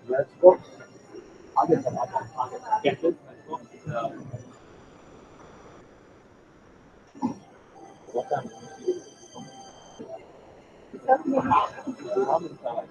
Let's go. Get it? What time? Ramen salad.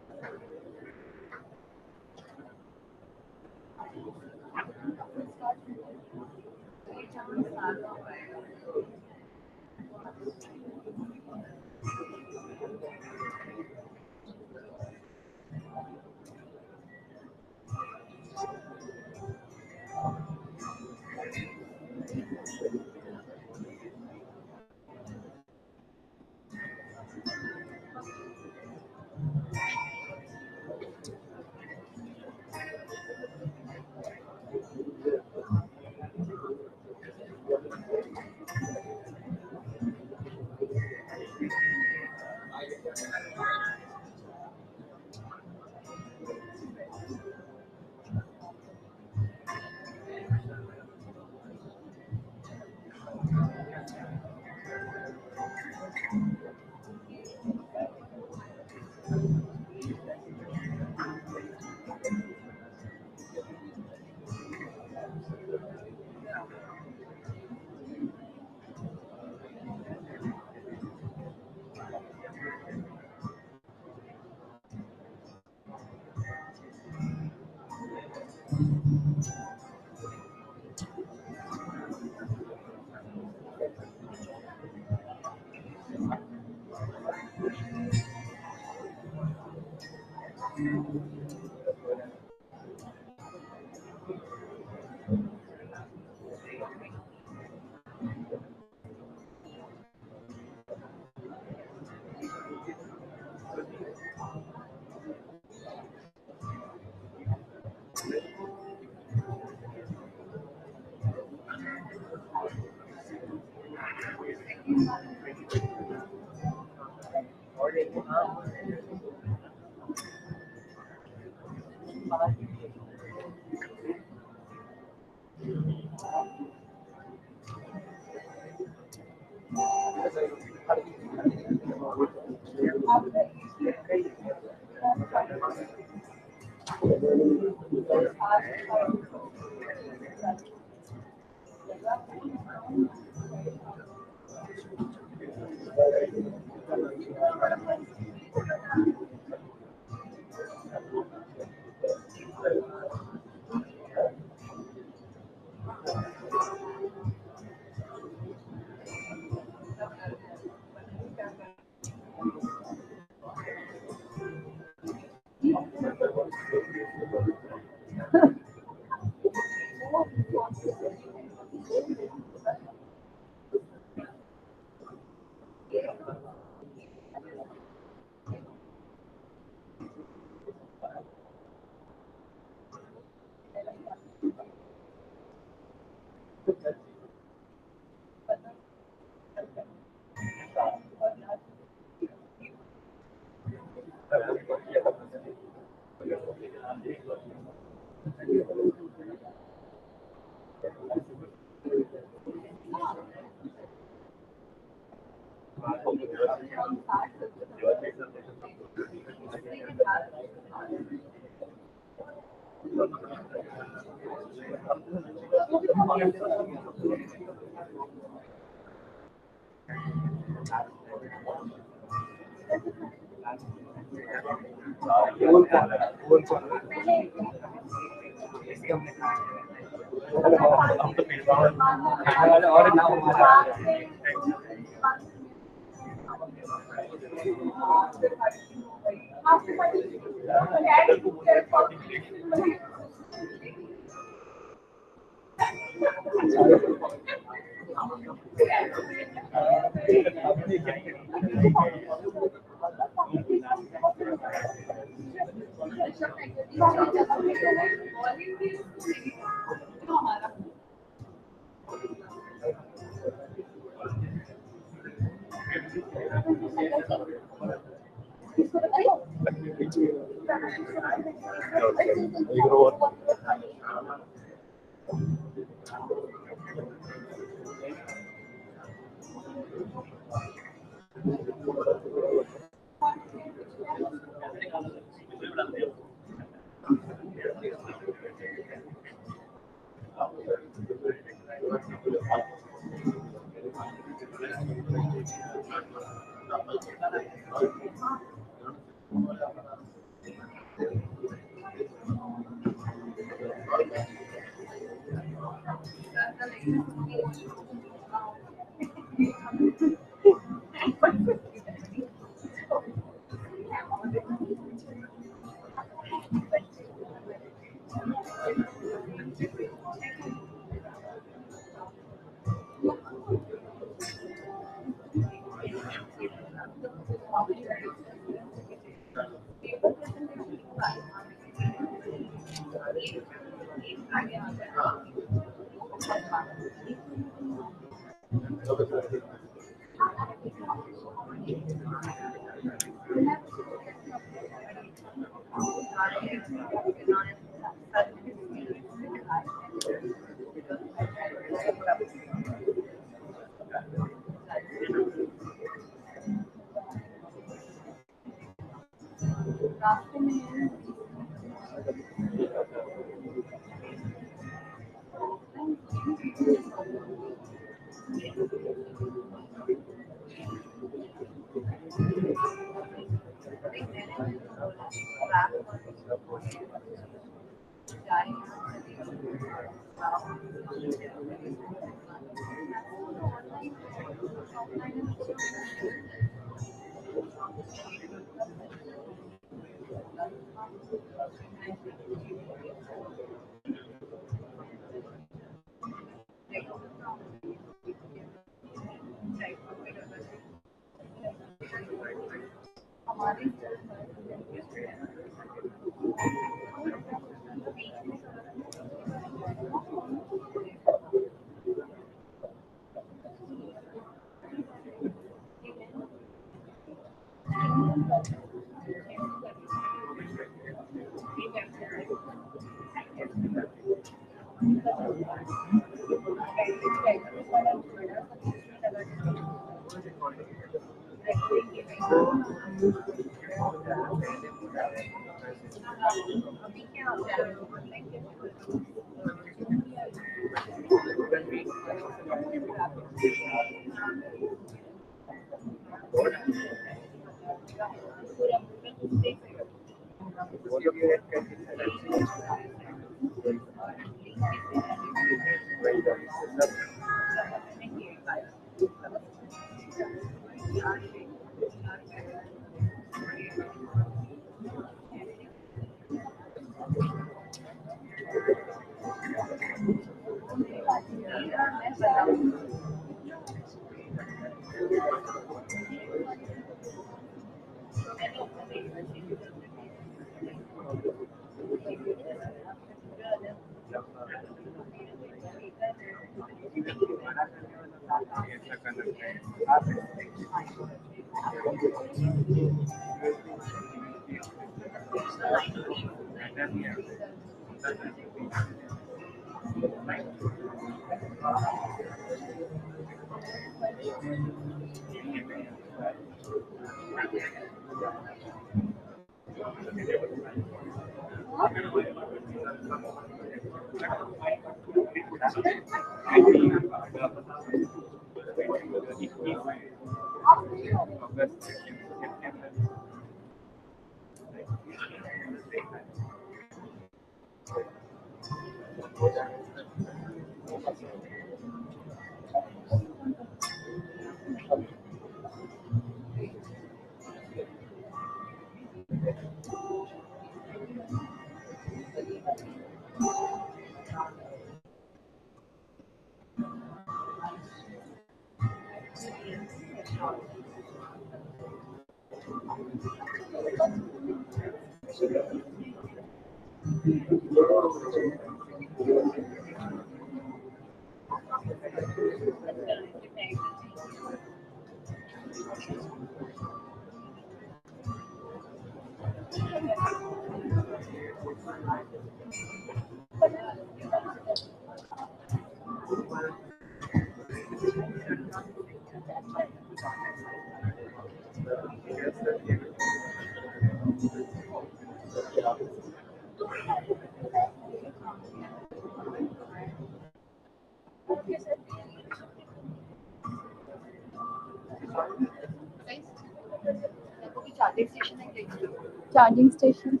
Charging station.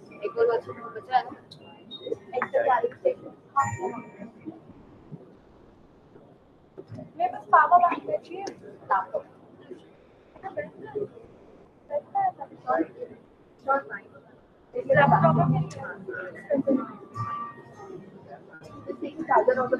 मेरे पास power bank चाहिए laptop charger order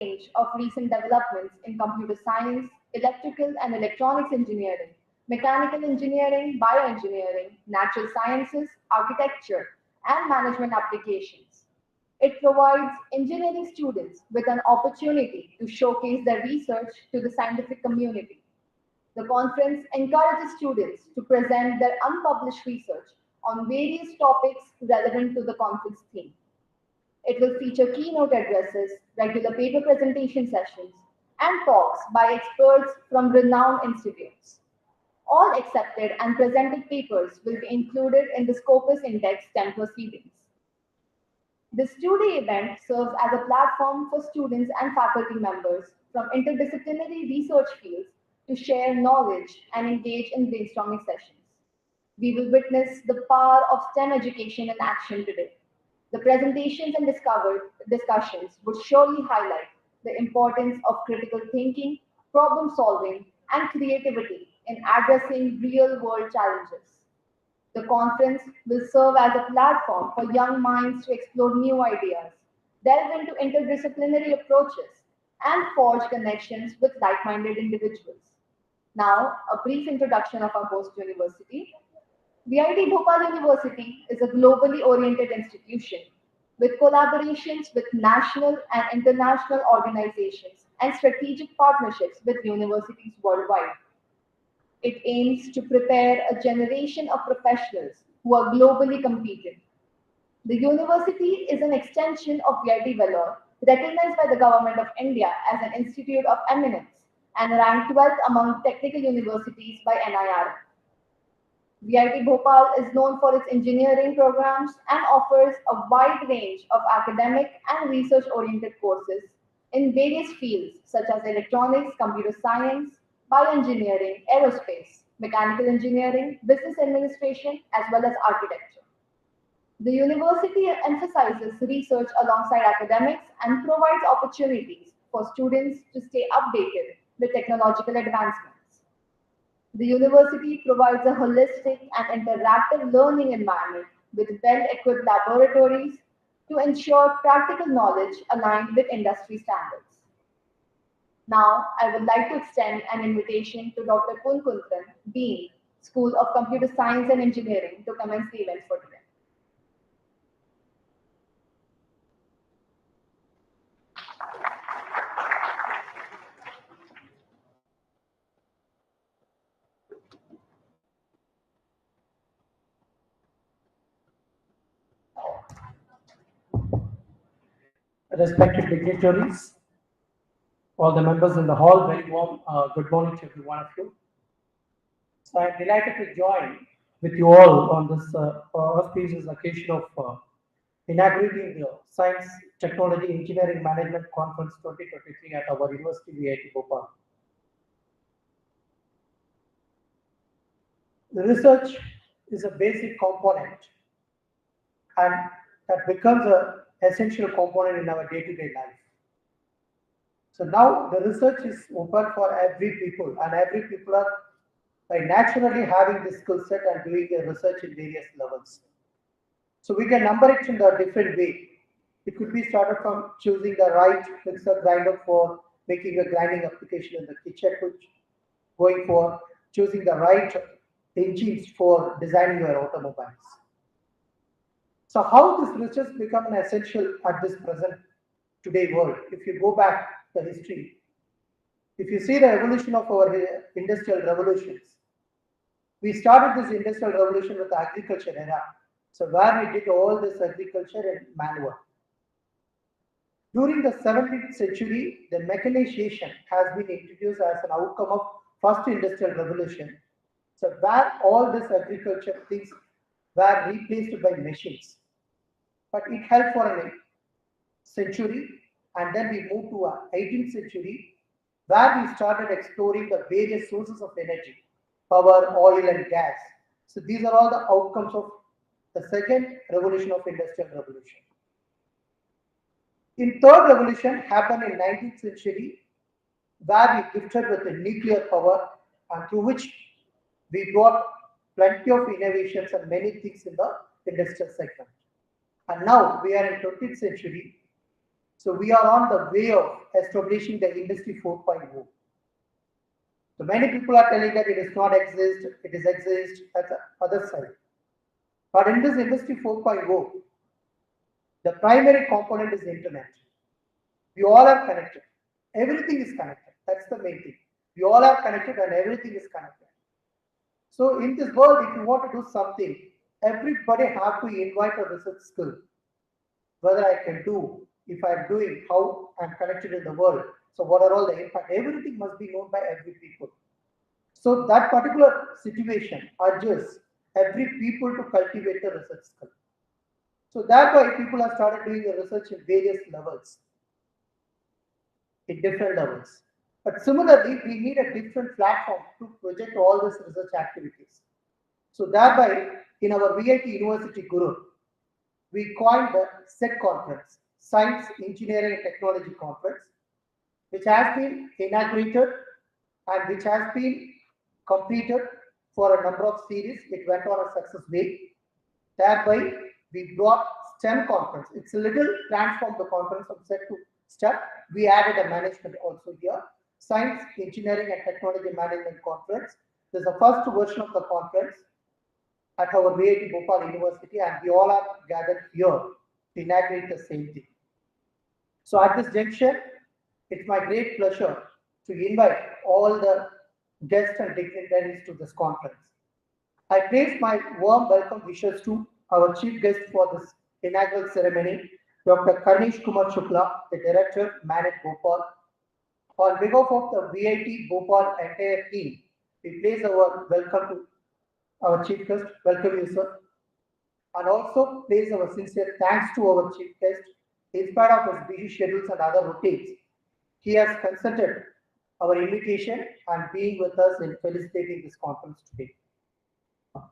range of recent developments in computer science, electrical and electronics engineering, mechanical engineering, bioengineering, natural sciences, architecture, and management applications. It provides engineering students with an opportunity to showcase their research to the scientific community. The conference encourages students to present their unpublished research on various topics relevant to the conference theme. It will feature keynote addresses, regular paper presentation sessions, and talks by experts from renowned institutes. All accepted and presented papers will be included in the Scopus Index 10 proceedings. This two-day event serves as a platform for students and faculty members from interdisciplinary research fields to share knowledge and engage in brainstorming sessions. We will witness the power of STEM education in action today. The presentations and discussions would surely highlight the importance of critical thinking, problem solving, and creativity in addressing real world challenges. The conference will serve as a platform for young minds to explore new ideas, delve into interdisciplinary approaches, and forge connections with like minded individuals. Now, a brief introduction of our host university. VIT Bhopal University is a globally oriented institution with collaborations with national and international organizations and strategic partnerships with universities worldwide. It aims to prepare a generation of professionals who are globally competent. The university is an extension of VIT Vellore, recognized by the Government of India as an institute of eminence and ranked 12th among technical universities by NIR. VIT Bhopal is known for its engineering programs and offers a wide range of academic and research oriented courses in various fields such as electronics, computer science, bioengineering, aerospace, mechanical engineering, business administration, as well as architecture. The university emphasizes research alongside academics and provides opportunities for students to stay updated with technological advancements. The university provides a holistic and interactive learning environment with well equipped laboratories to ensure practical knowledge aligned with industry standards. Now, I would like to extend an invitation to Dr. Kunkuntran, Dean, School of Computer Science and Engineering, to commence the event for today. Respected dignitaries, all the members in the hall, very warm good morning to every one of you. So I'm delighted to join with you all on this auspicious occasion of inaugurating the Science, Technology, Engineering Management Conference 2023 at our University VIT Bhopal. The research is a basic component and that becomes an essential component in our day-to-day life. So now the research is open for every people and every people are by naturally having this skill set and doing a research in various levels. So we can number it in a different way. It could be started from choosing the right mixer grinder for making a grinding application in the kitchen, going for choosing the right engines for designing your automobiles. So how this research become an essential at this present today world? If you go back the history, if you see the evolution of our industrial revolutions, we started this industrial revolution with the agriculture era. So where we did all this agriculture and manual. During the 17th century, the mechanization has been introduced as an outcome of first industrial revolution. So where all this agriculture things were replaced by machines. But it held for a century and then we moved to a 18th century where we started exploring the various sources of energy, power, oil and gas. So these are all the outcomes of the second revolution of industrial revolution. In third revolution happened in 19th century where we gifted with the nuclear power and through which we brought plenty of innovations and many things in the industrial segment. And now we are in 20th century. So we are on the way of establishing the Industry 4.0. So many people are telling that it does not exist, it is exist at the other side. But in this Industry 4.0, the primary component is the internet. We all are connected. Everything is connected. That's the main thing. We all are connected and everything is connected. So in this world, if you want to do something, everybody have to invite a research skill. Whether I can do, if I'm doing, how I'm connected in the world. So what are all the impact? Everything must be known by every people. So that particular situation urges every people to cultivate the research skill. So that's why people have started doing the research in various levels, in different levels. But similarly, we need a different platform to project all these research activities. So thereby, in our VIT University Guru, we coined the SET conference, Science, Engineering and Technology Conference, which has been inaugurated and which has been completed for a number of series. It went on a success way. Thereby, we brought STEM conference. It's a little transformed the conference from SET to STEM. We added a management also here. Science, Engineering and Technology Management Conference. This is the first version of the conference at our VITBhopal University, and we all are gathered here to inaugurate the same thing. So at this junction, it's my great pleasure to invite all the guests and dignitaries to this conference. I place my warm welcome wishes to our chief guest for this inaugural ceremony, Dr. Karnish Kumar Shukla, the Director, Man at Bhopal. On behalf of the VIT Bhopal entire team, we place our welcome to our chief guest. Welcome you, sir. And also place our sincere thanks to our chief guest. In spite of his busy schedules and other routines, he has consented our invitation and being with us in felicitating this conference today.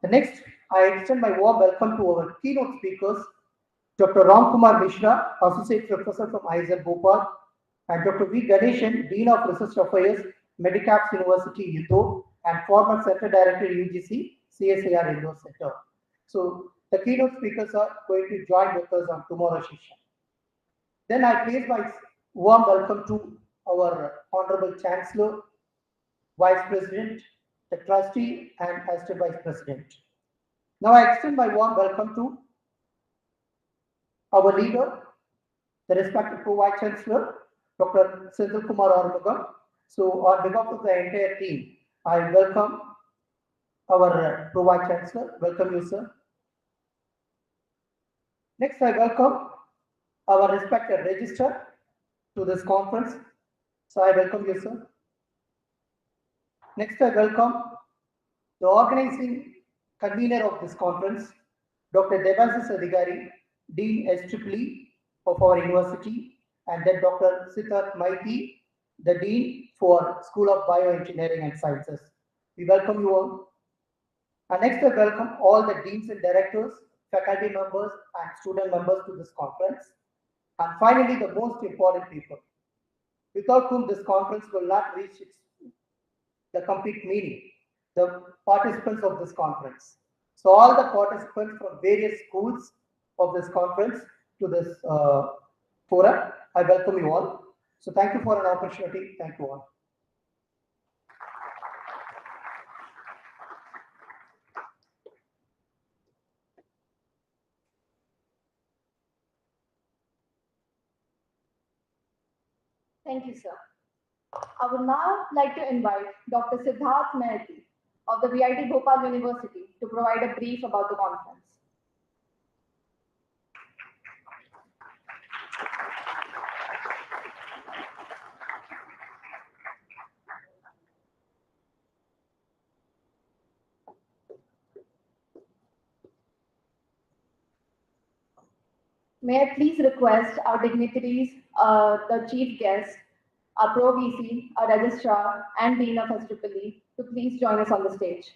The next, I extend my warm welcome to our keynote speakers, Dr. Ram Kumar Mishra, Associate Professor from IISER Bhopal, and Dr. V. Ganeshan, Dean of Research Affairs, Medicaps University, Indore, and former Center Director, UGC, CSIR Indore Center. So the keynote speakers are going to join with us on tomorrow's session. Then I place my warm welcome to our Honorable Chancellor, Vice President, the Trustee, and Assistant Vice President. Now I extend my warm welcome to our leader, the respected Pro-Vice Chancellor, Dr. Senthil Kumar Armugam. So on behalf of the entire team, I welcome our Pro-Vice Chancellor. Welcome you, sir. Next, I welcome our respected registrar to this conference. So I welcome you, sir. Next, I welcome the organizing convener of this conference, Dr. Devasis Adhikari, Dean SEEE of our university, and then Dr. Siddharth Maiti, the Dean for School of Bioengineering and Sciences. We welcome you all. And next, I welcome all the deans and directors, faculty members, and student members to this conference. And finally, the most important people, without whom this conference will not reach the complete meaning, the participants of this conference. So all the participants from various schools of this conference to this forum, I welcome you all. So thank you for an opportunity. Thank you all. Thank you, sir. I would now like to invite Dr. Siddharth Maiti of the VITBhopal University to provide a brief about the conference. May I please request our dignitaries, the chief guest, our Pro VC, our registrar, and Dean of SEEE to please join us on the stage.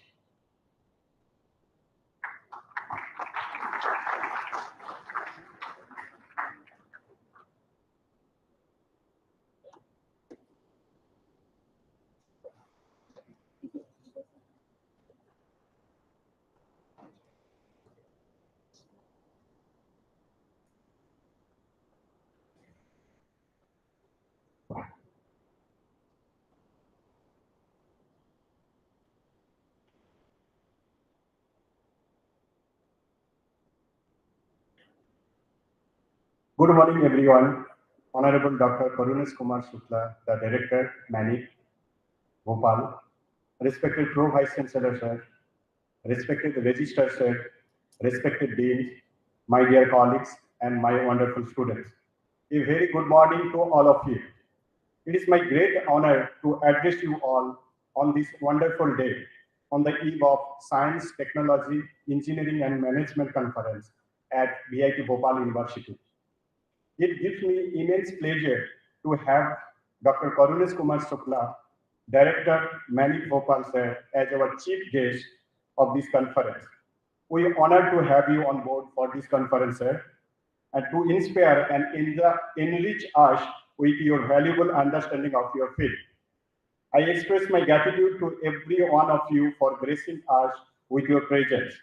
Good morning, everyone. Honorable Dr. Karunesh Kumar Shukla, the Director, Manic, Bhopal, respected Pro Vice Chancellor, sir, respected Registrar, sir, respected Deans, my dear colleagues, and my wonderful students. A very good morning to all of you. It is my great honor to address you all on this wonderful day on the eve of Science, Technology, Engineering and Management Conference at VIT Bhopal University. It gives me immense pleasure to have Dr. Karunesh Kumar Shukla, Director, Manic Bhopal sir, as our chief guest of this conference. We are honored to have you on board for this conference, sir, and to inspire and enrich us with your valuable understanding of your field. I express my gratitude to every one of you for gracing us with your presence.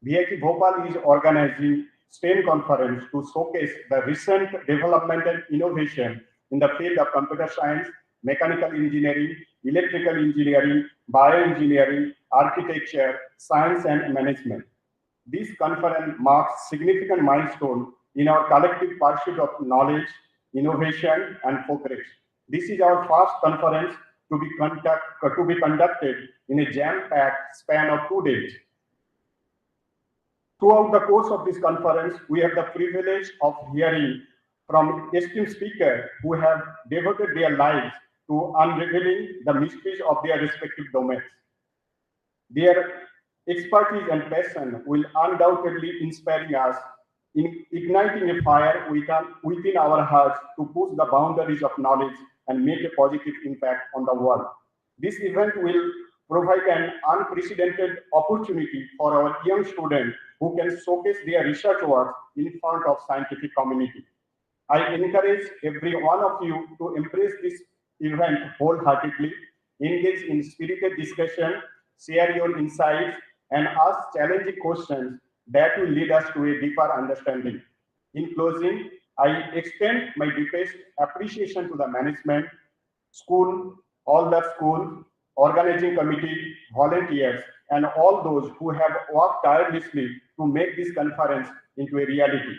VIT Bhopal is organizing STEM conference to showcase the recent development and innovation in the field of computer science, mechanical engineering, electrical engineering, bioengineering, architecture, science and management. This conference marks significant milestone in our collective pursuit of knowledge, innovation, and progress. This is our first conference to be conducted in a jam-packed span of 2 days. Throughout the course of this conference, we have the privilege of hearing from esteemed speakers who have devoted their lives to unraveling the mysteries of their respective domains. Their expertise and passion will undoubtedly inspire us in igniting a fire within our hearts to push the boundaries of knowledge and make a positive impact on the world. This event will provide an unprecedented opportunity for our young students who can showcase their research work in front of scientific community. I encourage every one of you to embrace this event wholeheartedly, engage in spirited discussion, share your insights, and ask challenging questions that will lead us to a deeper understanding. In closing, I extend my deepest appreciation to the management, school, all the school, organizing committee, volunteers, and all those who have worked tirelessly to make this conference into a reality.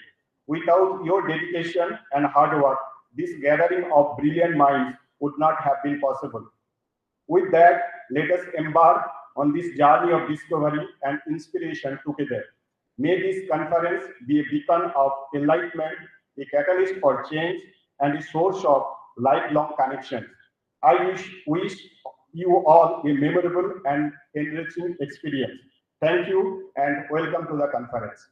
Without your dedication and hard work, this gathering of brilliant minds would not have been possible. With that, let us embark on this journey of discovery and inspiration together. May this conference be a beacon of enlightenment, a catalyst for change, and a source of lifelong connections. I wish you all a memorable and enriching experience. Thank you and welcome to the conference.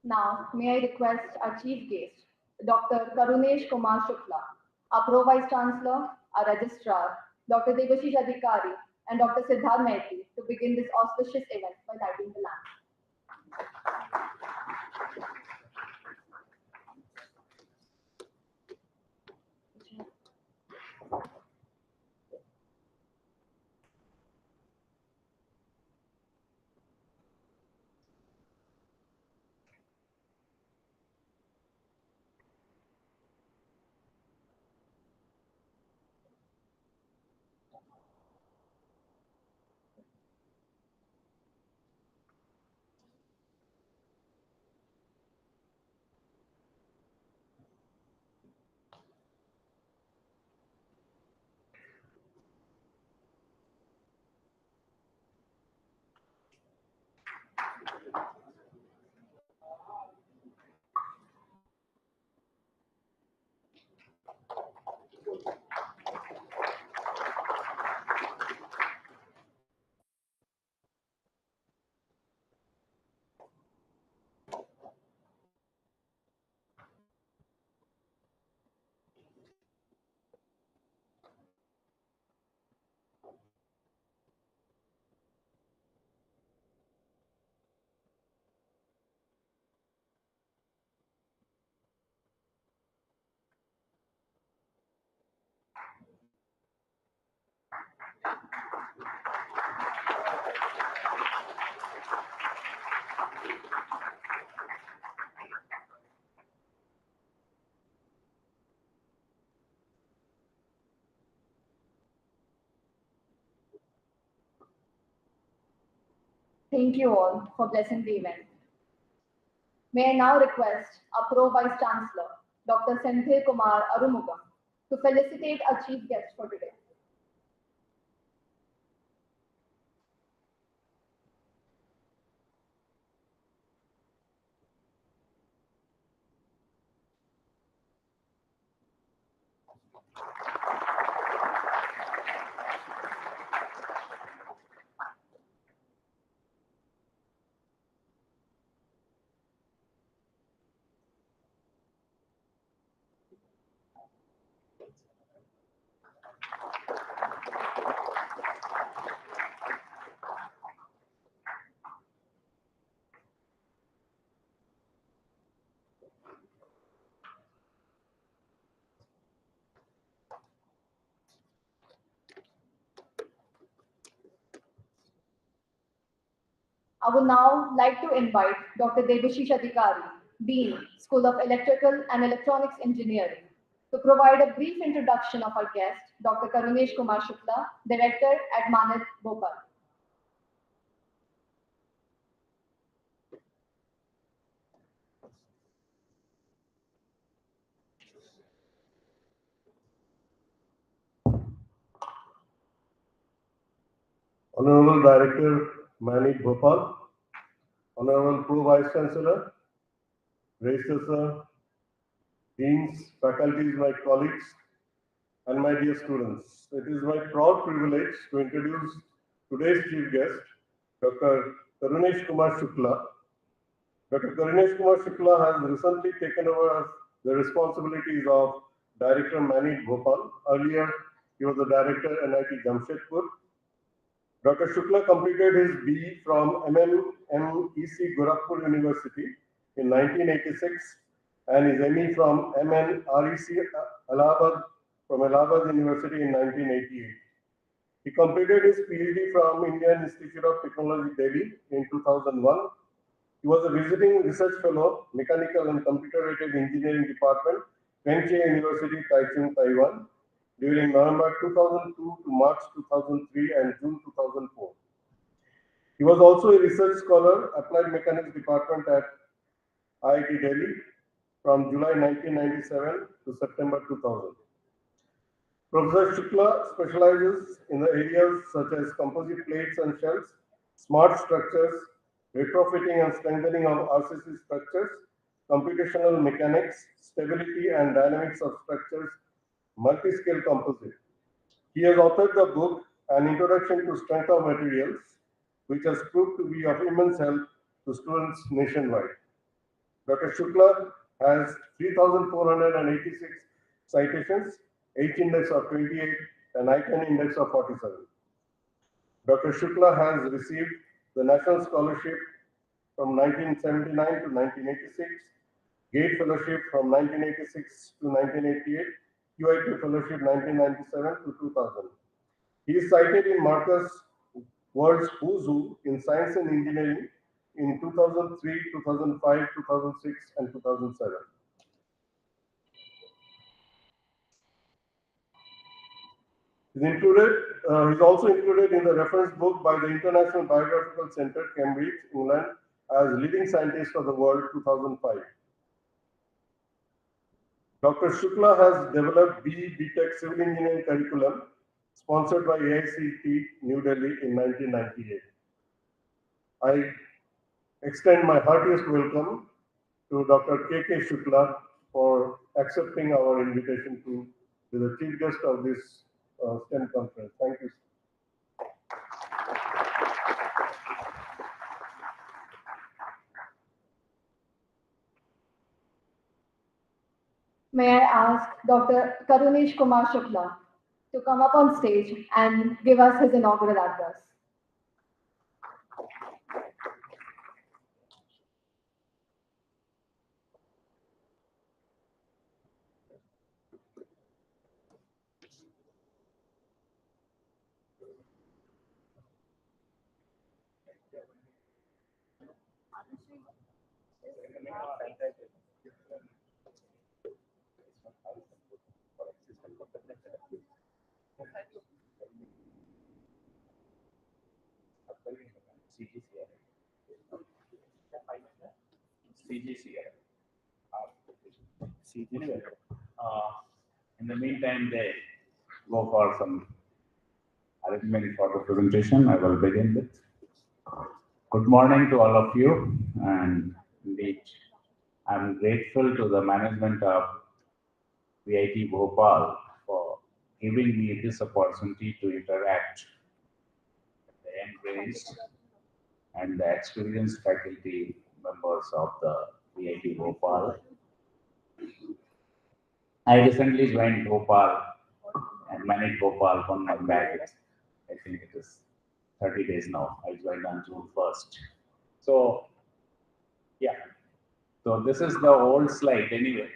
Now, may I request our chief guest, Dr. Karunesh Kumar Shukla, our Pro Vice Chancellor, our Registrar, Dr. Devashish Adhikari, and Dr. Siddharth Maiti to begin this auspicious event by lighting the lamp. Thank you all for blessing the event. May I now request our Pro Vice Chancellor, Dr. Senthil Kumar Arumugam, to felicitate our chief guest for today. I would now like to invite Dr. Debashish Adhikari, Dean, School of Electrical and Electronics Engineering, to provide a brief introduction of our guest, Dr. Karunesh Kumar Shukla, Director at VITBhopal. Honorable Director, VITBhopal, Honorable Pro Vice Chancellor, Registrar, Deans, faculties, my colleagues, and my dear students. It is my proud privilege to introduce today's chief guest, Dr. Karunesh Kumar Shukla. Dr. Karunesh Kumar Shukla has recently taken over the responsibilities of Director VITBhopal. Earlier, he was the Director NIT Jamshedpur. Dr. Shukla completed his BE from MMEC Gorakhpur University in 1986 and his ME from MNREC Allahabad from Allahabad University in 1988. He completed his PhD from Indian Institute of Technology, Delhi in 2001. He was a visiting research fellow, Mechanical and Computer-Rated Engineering Department, Wenchai University, Taichung, Taiwan, during November 2002 to March 2003 and June 2004. He was also a research scholar, Applied Mechanics Department at IIT Delhi from July 1997 to September 2000. Professor Shukla specializes in the areas such as composite plates and shells, smart structures, retrofitting and strengthening of RCC structures, computational mechanics, stability and dynamics of structures, multi-scale composite. He has authored the book An Introduction to Strength of Materials, which has proved to be of immense help to students nationwide. Dr. Shukla has 3,486 citations, H-index of 28, and I-10 index of 47. Dr. Shukla has received the National Scholarship from 1979 to 1986, Gate Fellowship from 1986 to 1988, QIT Fellowship 1997 to 2000. He is cited in Marcus World's Who's Who in Science and Engineering in 2003, 2005, 2006, and 2007. He's also included in the reference book by the International Biographical Centre, Cambridge, England, as Leading Scientist of the World 2005. Dr. Shukla has developed BTech Civil Engineering curriculum sponsored by AICT New Delhi in 1998. I extend my heartiest welcome to Dr. K.K. Shukla for accepting our invitation to be the chief guest of this STEM conference. Thank you. May I ask Dr. Karunesh Kumar Shukla to come up on stage and give us his inaugural address. CGs here. Anyway, in the meantime, they go for some arrangement for the presentation. I will begin with. Good morning to all of you, and indeed, I'm grateful to the management of VIT Bhopal for giving me this opportunity to interact with the young-raised and the experienced faculty members of the VIT Bhopal. I recently joined Bhopal and managed Bhopal 1 month back. I think it is 30 days now. I joined on June 1st. So, yeah. So this is the old slide anyway.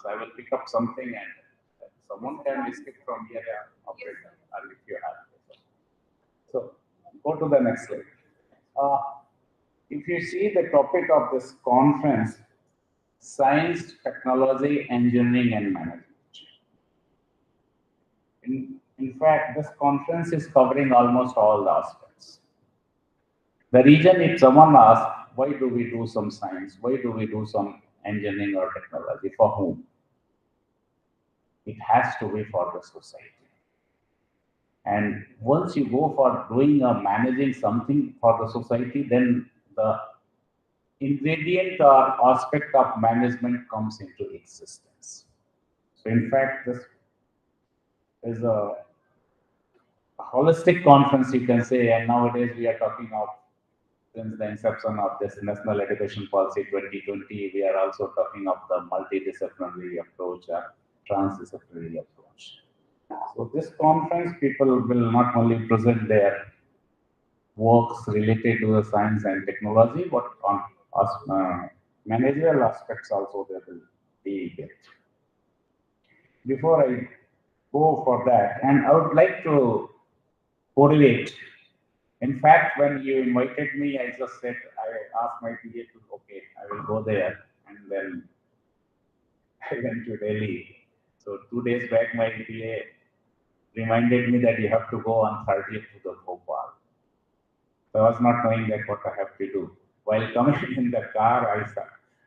So I will pick up something and someone can skip from here, operator, or if you have. So go to the next slide. If you see the topic of this conference, science, technology, engineering, and management. In fact, this conference is covering almost all the aspects. The reason if someone asks, why do we do some science? Why do we do some engineering or technology? For whom? It has to be for the society. And once you go for doing or managing something for the society, then the ingredient or aspect of management comes into existence. So in fact, this is a holistic conference, you can say, and nowadays we are talking of, since the inception of this National Education Policy 2020, we are also talking of the multidisciplinary approach or transdisciplinary approach. So this conference, people will not only present their works related to the science and technology, but on managerial aspects also they will be there. Before I go for that, and I would like to correlate. In fact, when you invited me, I just said, I asked my PA to, okay, I will go there, and then I went to Delhi. So 2 days back, my PA reminded me that you have to go on 30th to the Bhopal. So I was not knowing that what I have to do. While coming in the car,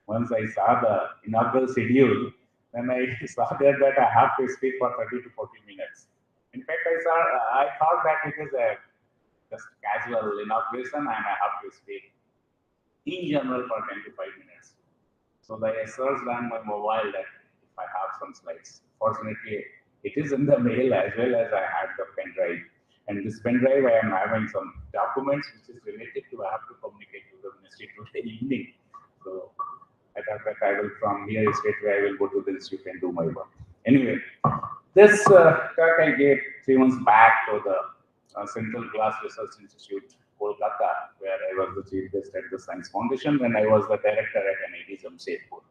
once I saw the inaugural schedule, then I saw there that I have to speak for 30 to 40 minutes. In fact, I thought that it is a just casual inauguration and I have to speak in general for 25 minutes. So I searched on my mobile that if I have some slides. Fortunately, it is in the mail as well as I had the pen drive. And this pen drive, I am having some documents which is related to, I have to communicate to the ministry today evening. So I thought that I will from here straight away, I will go to the institute and do my work. Anyway, this talk I gave 3 months back to the Central Glass Research Institute, Kolkata, where I was the chief guest at the Science Foundation when I was the director at NIT Jamshedpur.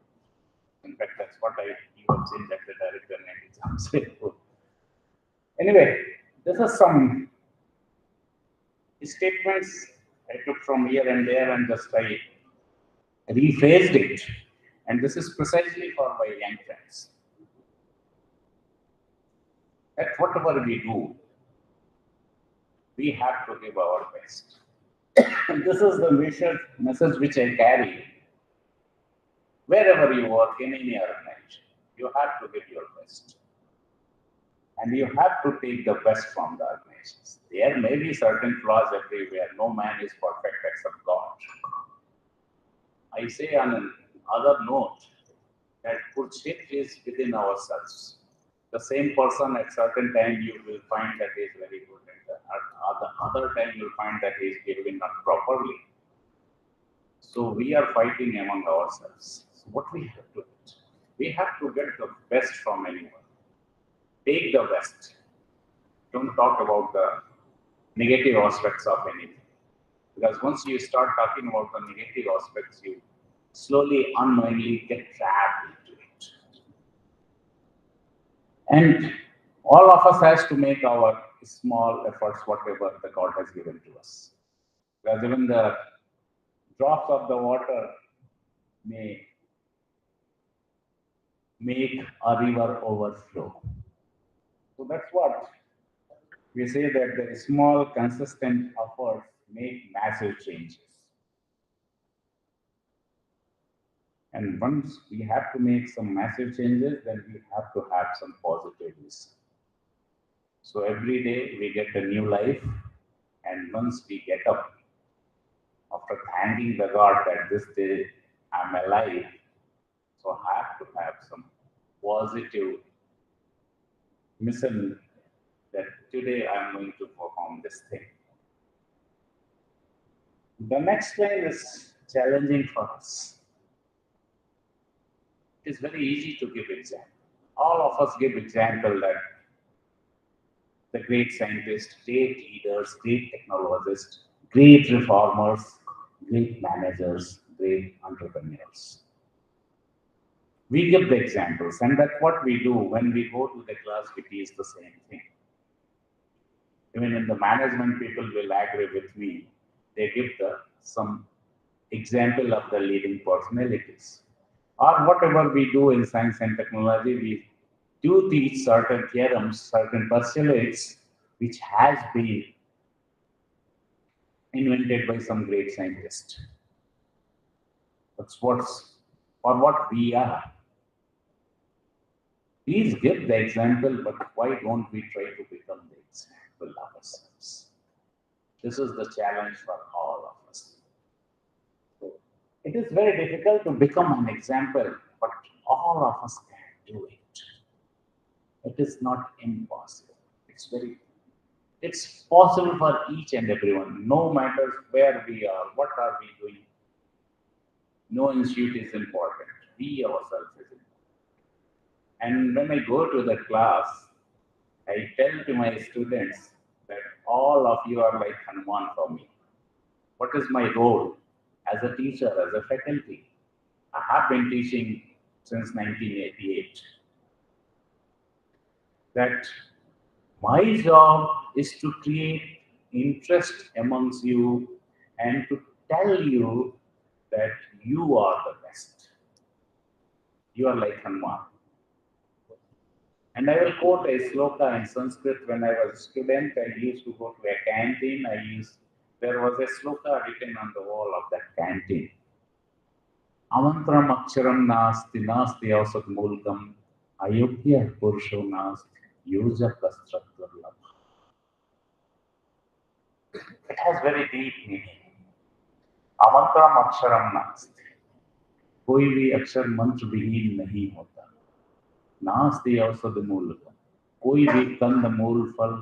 In fact, that's what I even seen that the director at NIT Jamshedpur. Anyway, this is some statements I took from here and there and just I rephrased it. And this is precisely for my young friends. That whatever we do, we have to give our best. And this is the message which I carry. Wherever you work in any organization, you have to give your best. And you have to take the best from the organizations. There may be certain flaws everywhere. No man is perfect except God. I say on another note that good shit is within ourselves. The same person at certain time you will find that is very good, and at the other time you'll find that he is behaving not properly. So we are fighting among ourselves. So what we have to do? We have to get the best from anyone. Take the best. Don't talk about the negative aspects of anything. Because once you start talking about the negative aspects, you slowly, unknowingly get trapped into it. And all of us has to make our small efforts, whatever the God has given to us. Because even the drops of the water may make a river overflow. So that's what we say, that the small, consistent efforts make massive changes. And once we have to make some massive changes, then we have to have some positiveness. So every day we get a new life, and once we get up, after thanking the God that this day I'm alive, so I have to have some positive mission that today I'm going to perform this thing. The next line is challenging for us. It is very easy to give example. All of us give example that the great scientists, great leaders, great technologists, great reformers, great managers, great entrepreneurs. We give the examples, and that's what we do when we go to the class. We teach the same thing. Even in the management, people will agree with me. They give some example of the leading personalities. Or whatever we do in science and technology, we do teach certain theorems, certain postulates, which has been invented by some great scientist. That's what we are. Please give the example, but why don't we try to become the example ourselves? This is the challenge for all of us. So it is very difficult to become an example, but all of us can do it. It is not impossible. It's possible for each and everyone, no matter where we are, what are we doing. No institute is important. We ourselves is important. And when I go to the class, I tell to my students that all of you are like Hanuman for me. What is my role as a teacher, as a faculty? I have been teaching since 1988. That my job is to create interest amongst you and to tell you that you are the best. You are like Hanuman. And I will quote a sloka in Sanskrit. When I was a student, I used to go to a canteen. There was a sloka written on the wall of that canteen. Amantram aksharam nasti nasti ausat mulkam ayogya purusho nasti yoja kastrat durlabha. It has very deep meaning. Amantram aksharam nasti. कोई भी अक्षर मंत्र विहीन नहीं होता. नास्ति औषध मूलकम. कोई भी कंद मूल फल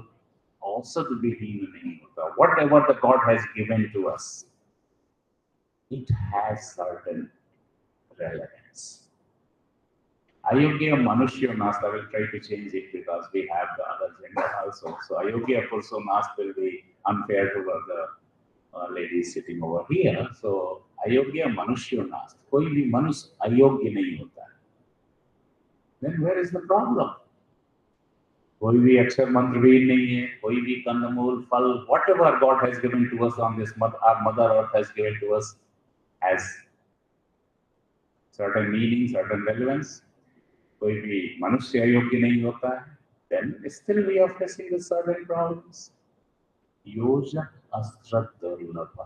औषध विहीन नहीं होता. Whatever the God has given to us, it has certain relevance. Ayogya manusya nast. I will try to change it because we have the other gender also. So ayogya purso nast will be unfair to the ladies sitting over here. So ayogya manusya nast. कोई भी मनुष्य अयोग्य नहीं होता. Then where is the problem? कोई भी अक्षर मंत्र भी नहीं है, कोई भी कंदमूल फल, whatever God has given to us on this our Mother Earth has given to us has certain meaning, certain relevance. कोई भी मनुष्य अयोग्य नहीं होता है. Then still we are facing with certain problems. योजक अस्त्रक दुर्लभ.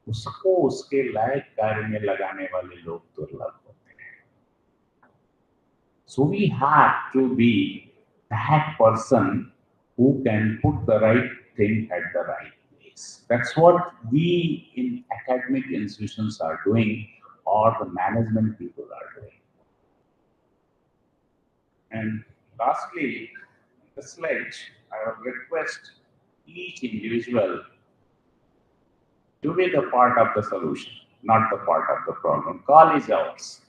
उसको उसके लायक कार्य में लगाने वाले लोग दुर्लभ होते हैं. So we have to be that person who can put the right thing at the right place. That's what we in academic institutions are doing, or the management people are doing. And lastly, the slide, I will request each individual to be the part of the solution, not the part of the problem. Call is ours.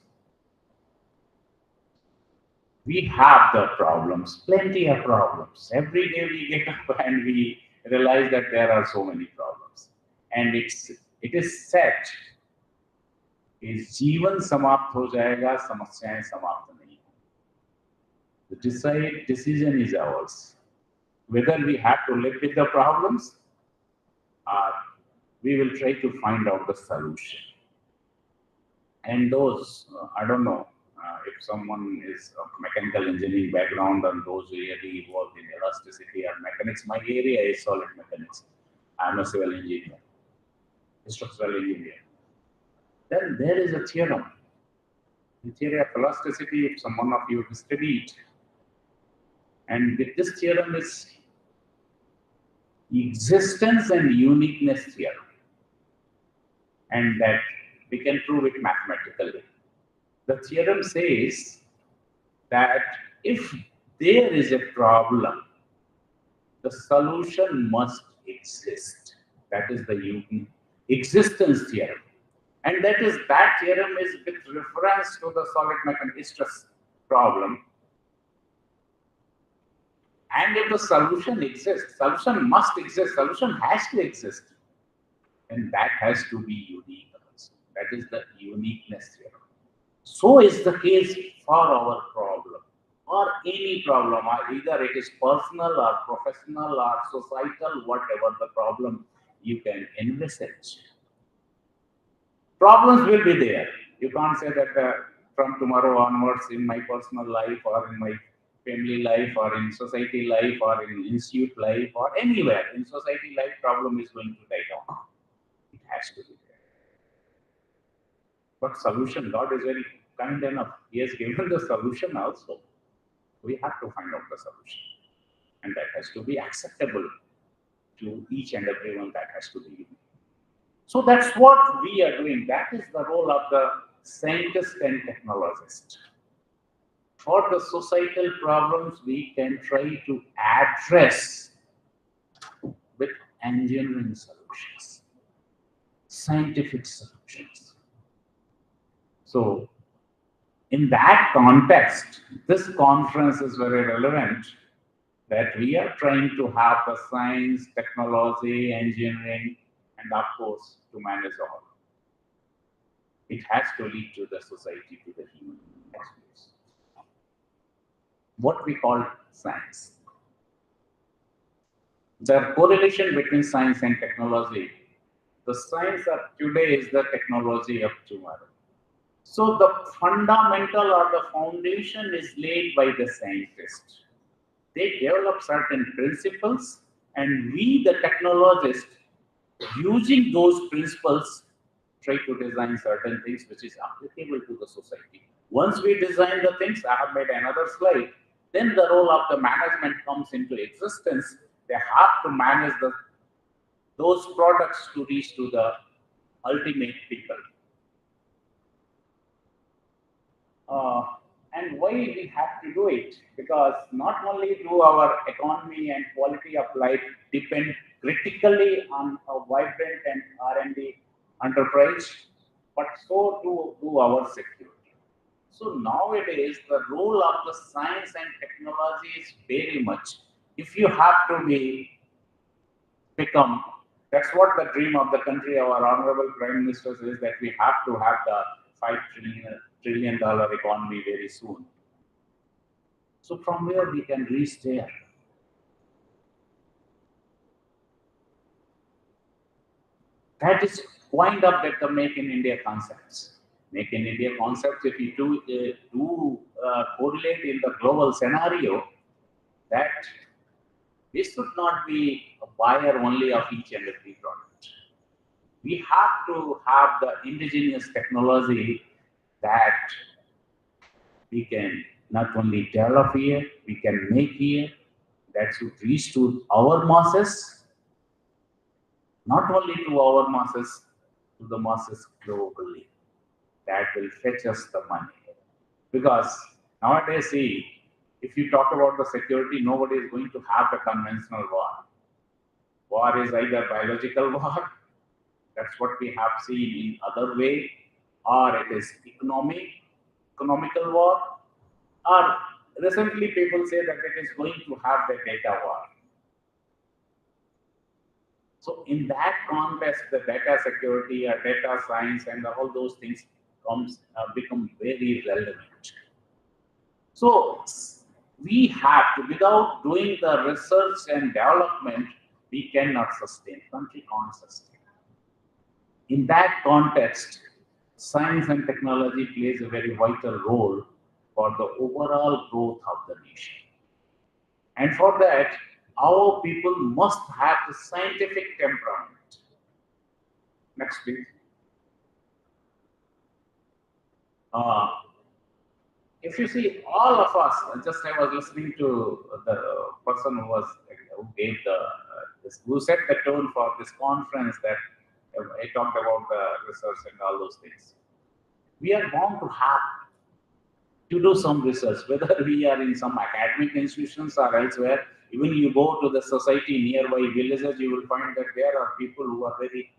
We have the problems, plenty of problems. Every day we get up and we realize that there are so many problems. And it is said, is जीवन समाप्त हो जाएगा, समस्याएं समाप्त नहीं. The decision is ours. Whether we have to live with the problems, or we will try to find out the solution. And those, I don't know, if someone is of mechanical engineering background and those really involved in elasticity or mechanics, my area is solid mechanics. I'm a civil engineer, structural engineer. Then there is a theorem The theory of elasticity, if someone of you have studied, and with this theorem is existence and uniqueness theorem, and that we can prove it mathematically. The theorem says that if there is a problem, the solution must exist. That is the existence theorem. And that theorem is with reference to the solid mechanical stress problem. And if the solution exists, solution must exist, solution has to exist. And that has to be unique also. That is the uniqueness theorem. So is the case for our problem, or any problem, or either it is personal or professional or societal, whatever the problem you can envisage. Problems will be there. You can't say that from tomorrow onwards in my personal life or in my family life or in society life or in institute life or anywhere in society life, problem is going to die down. It has to be there. But solution, God is very kind enough. He has given the solution also. We have to find out the solution. And that has to be acceptable to each and everyone. That has to be unique. So that's what we are doing. That is the role of the scientist and technologist. For the societal problems, we can try to address with engineering solutions, scientific solutions. So, in that context, this conference is very relevant, that we are trying to have the science, technology, engineering, and of course, to manage all. It has to lead to the society, to the human experience. What we call science. The correlation between science and technology. The science of today is the technology of tomorrow. So the fundamental or the foundation is laid by the scientists. They develop certain principles, and we, the technologists, using those principles, try to design certain things which is applicable to the society. Once we design the things, I have made another slide, then the role of the management comes into existence. They have to manage those products to reach to the ultimate people. And why we have to do it? Because not only do our economy and quality of life depend critically on a vibrant and R&D enterprise, but so do our security. So nowadays, the role of the science and technology is very much. If you have to become, that's what the dream of the country, our honorable Prime Minister says, that we have to have the $5 trillion economy very soon. So from where we can reach there? That is wind up at the Make in India concepts. Make in India concepts, if you do correlate in the global scenario, that we should not be a buyer only of each and every product. We have to have the indigenous technology that we can not only develop here, we can make here, that should reach to our masses, not only to our masses, to the masses globally. That will fetch us the money. Because nowadays, see, if you talk about the security, nobody is going to have the conventional war. War is either biological war, that's what we have seen in other way, or it is economical war, or recently people say that it is going to have the data war. So in that context, the data security or data science and all those things become very relevant. So we have to, without doing the research and development, we cannot sustain, country can't sustain. In that context, science and technology plays a very vital role for the overall growth of the nation. And for that, our people must have the scientific temperament. Next, please. if you see all of us, just I was listening to the person who gave who set the tone for this conference that I talked about the research and all those things. We are bound to have to do some research, whether we are in some academic institutions or elsewhere. Even you go to the society nearby villages, you will find that there are people who are very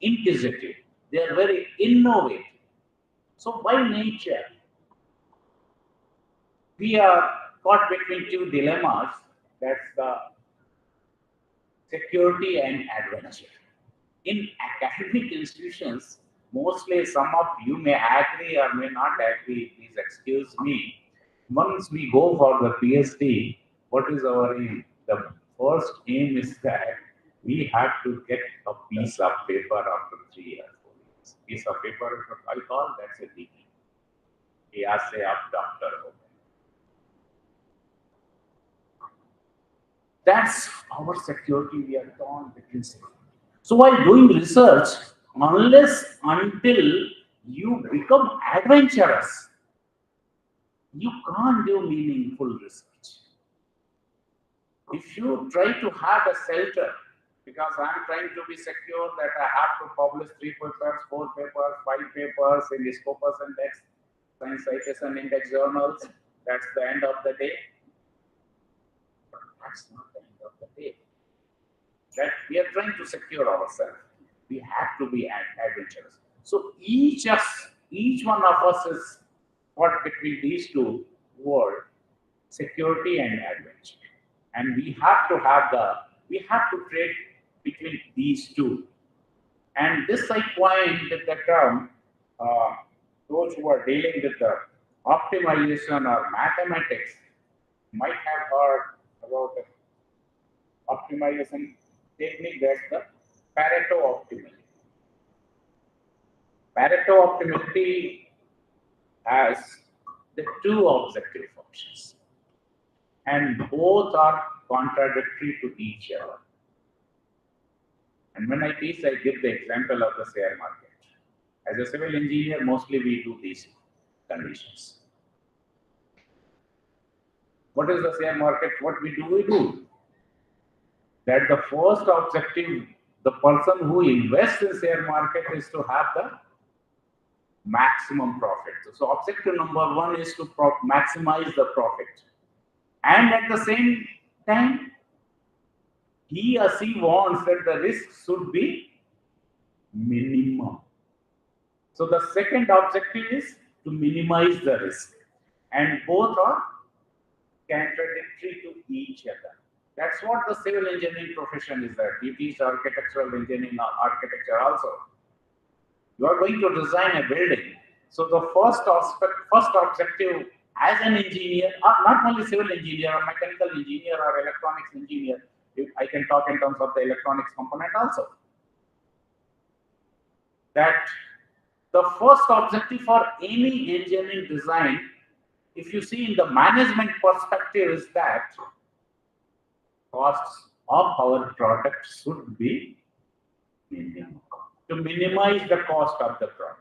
inquisitive. They are very innovative. So by nature, we are caught between two dilemmas. That's the security and adventure. In academic institutions, mostly some of you may agree or may not agree, please excuse me. Once we go for the PhD, what is our aim? The first aim is that we have to get a piece of paper after 3 years, 4 years. Piece of paper, I call that's a degree. PhD of doctor. That's our security we are torn between security. So while doing research, until you become adventurous, you can't do meaningful research. If you try to have a shelter, because I'm trying to be secure that I have to publish 3 papers, 4 papers, 5 papers in Scopus Index, Science Citation Index journals, that's the end of the day. But that's not the end of the day. That we are trying to secure ourselves. We have to be adventurous. So each one of us is caught between these two worlds, security and adventure. And we have to trade between these two. And this I coined the term, those who are dealing with the optimization or mathematics might have heard about the optimization technique, that's the Pareto optimality. Pareto optimality has the 2 objective functions, and both are contradictory to each other. And when I teach, I give the example of the share market. As a civil engineer, mostly we do these conditions. What is the share market? What we do that the first objective, the person who invests in share market is to have the maximum profit. So objective number 1 is to maximize the profit. And at the same time, he or she wants that the risk should be minimum. So the second objective is to minimize the risk. And both are contradictory to each other. That's what the civil engineering profession is that. You teach architectural engineering or architecture also. You are going to design a building. So the first objective as an engineer, or not only civil engineer or mechanical engineer or electronics engineer, I can talk in terms of the electronics component also. That the first objective for any engineering design, if you see in the management perspective, is that costs of our product should be minimum, to minimize the cost of the product.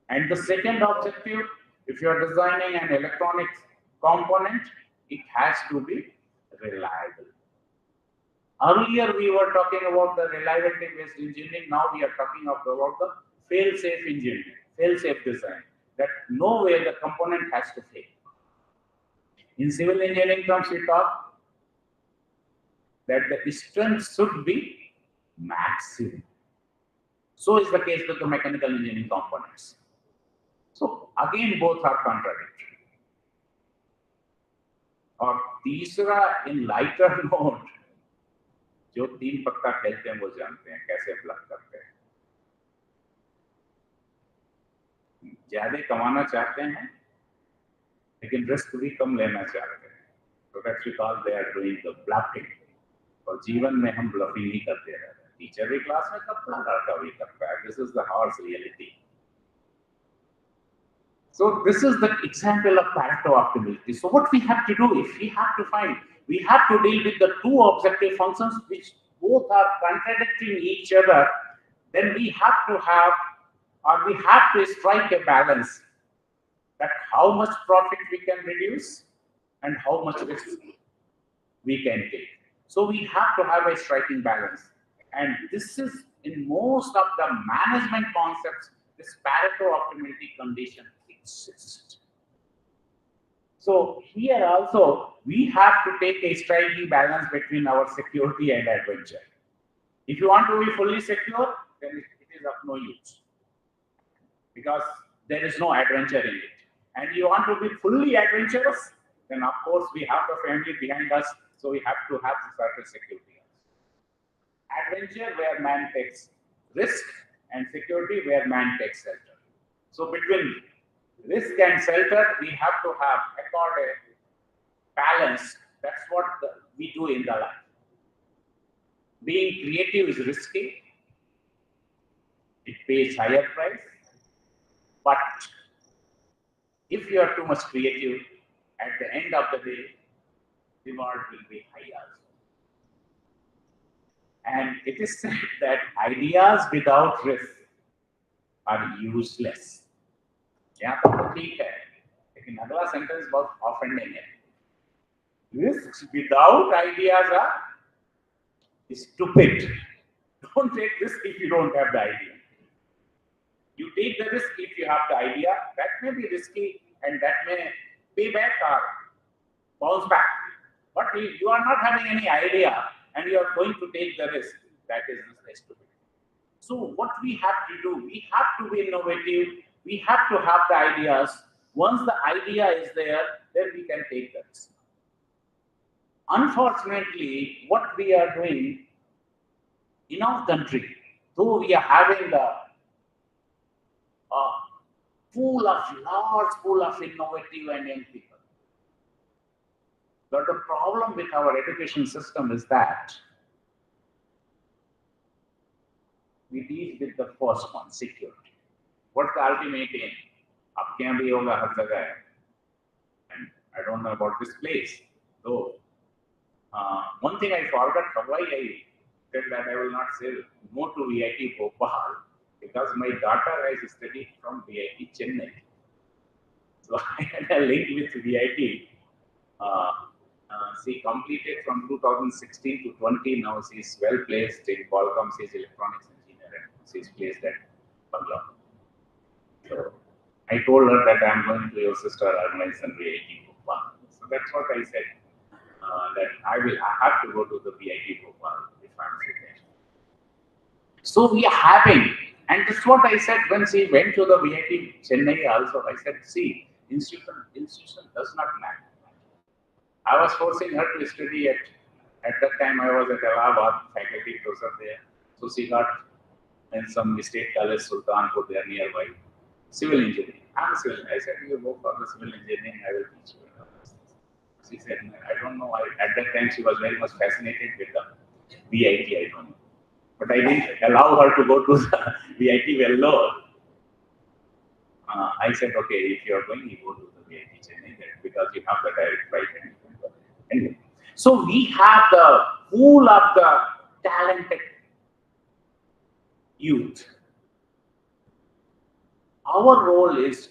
And the second objective, if you are designing an electronics component, it has to be reliable. Earlier we were talking about the reliability-based engineering. Now we are talking about the fail-safe engineering, fail-safe design. That no way the component has to fail. In civil engineering terms, we talk that the strength should be maximum. So is the case with the mechanical engineering components. So again, both are contradictory. और तीसरा in lighter note, जो 3 पत्ता खेलते हैं वो जानते हैं कैसे प्लग करते हैं. ज्यादा कमाना चाहते हैं लेकिन रिस्क भी कम लेना चाहते हैं. So that's we call they are doing the bluffing. और जीवन में हम ब्लफिंग ही करते रहते हैं. टीचर भी क्लास में करता है, लड़का भी करता है. This is the harsh reality. So this is the example of Pareto optimality. So what we have to do, if we have to find, we have to deal with the 2 objective functions which both are contradicting each other. Then we have to have, or we have to strike a balance. that how much profit we can reduce and how much risk we can take. So we have to have a striking balance. And this is in most of the management concepts, this Pareto optimality condition exists. So here also, we have to take a striking balance between our security and adventure. If you want to be fully secure, then it is of no use, because there is no adventure in it. And you want to be fully adventurous, then of course we have the family behind us, so we have to have certain security. Adventure where man takes risk, and security where man takes shelter. So between risk and shelter, we have to have accord a balance. That's what we do in the life. Being creative is risky. It pays higher price. But if you are too much creative, at the end of the day, reward will be high also. And it is said that ideas without risk are useless. Yeah, लेकिन अगला sentence बहुत offending है. Risks without ideas are stupid. Don't take risk if you don't have the idea. You take the risk if you have the idea. That may be risky and that may pay back or bounce back. But if you are not having any idea and you are going to take the risk, that is stupid. So what we have to do, we have to be innovative. We have to have the ideas. Once the idea is there, then we can take the risk. Unfortunately, what we are doing in our country, though we are having the large pool of innovative and young people, but the problem with our education system is that we deal with the first one, security. What's the ultimate aim? आपके यहाँ भी होगा हर जगह है. And I don't know about this place. So, one thing I forgot, why I said that I will not say no to VITBhopal, because my daughter has studied from VIT Chennai. So I had a link with VIT. She completed from 2016 to 20. Now she is well placed in Qualcomm. She is electronics engineer. She is placed at Bangalore. So I told her that I am going to your sister organization VITBhopal. So that's what I said. That I have to go to the VITBhopal if I'm there. So we are having, and that's what I said when she went to the VIT Chennai also. I said, see, institution does not matter. I was forcing her to study at that time I was at Allahabad, faculty professor there. So she got in some state college, Sultanpur, there nearby, civil engineering. I'm a civil engineer. I said, you go for the civil engineering, I will teach you. She said, I don't know. At that time, she was very much fascinated with the VIT, I don't know. But I didn't allow her to go to the VIT Vellore. I said, okay, if you are going, you go to the VIT Chennai, because you have the direct flight. Anyway, so we have the pool of the talented youth. Our role is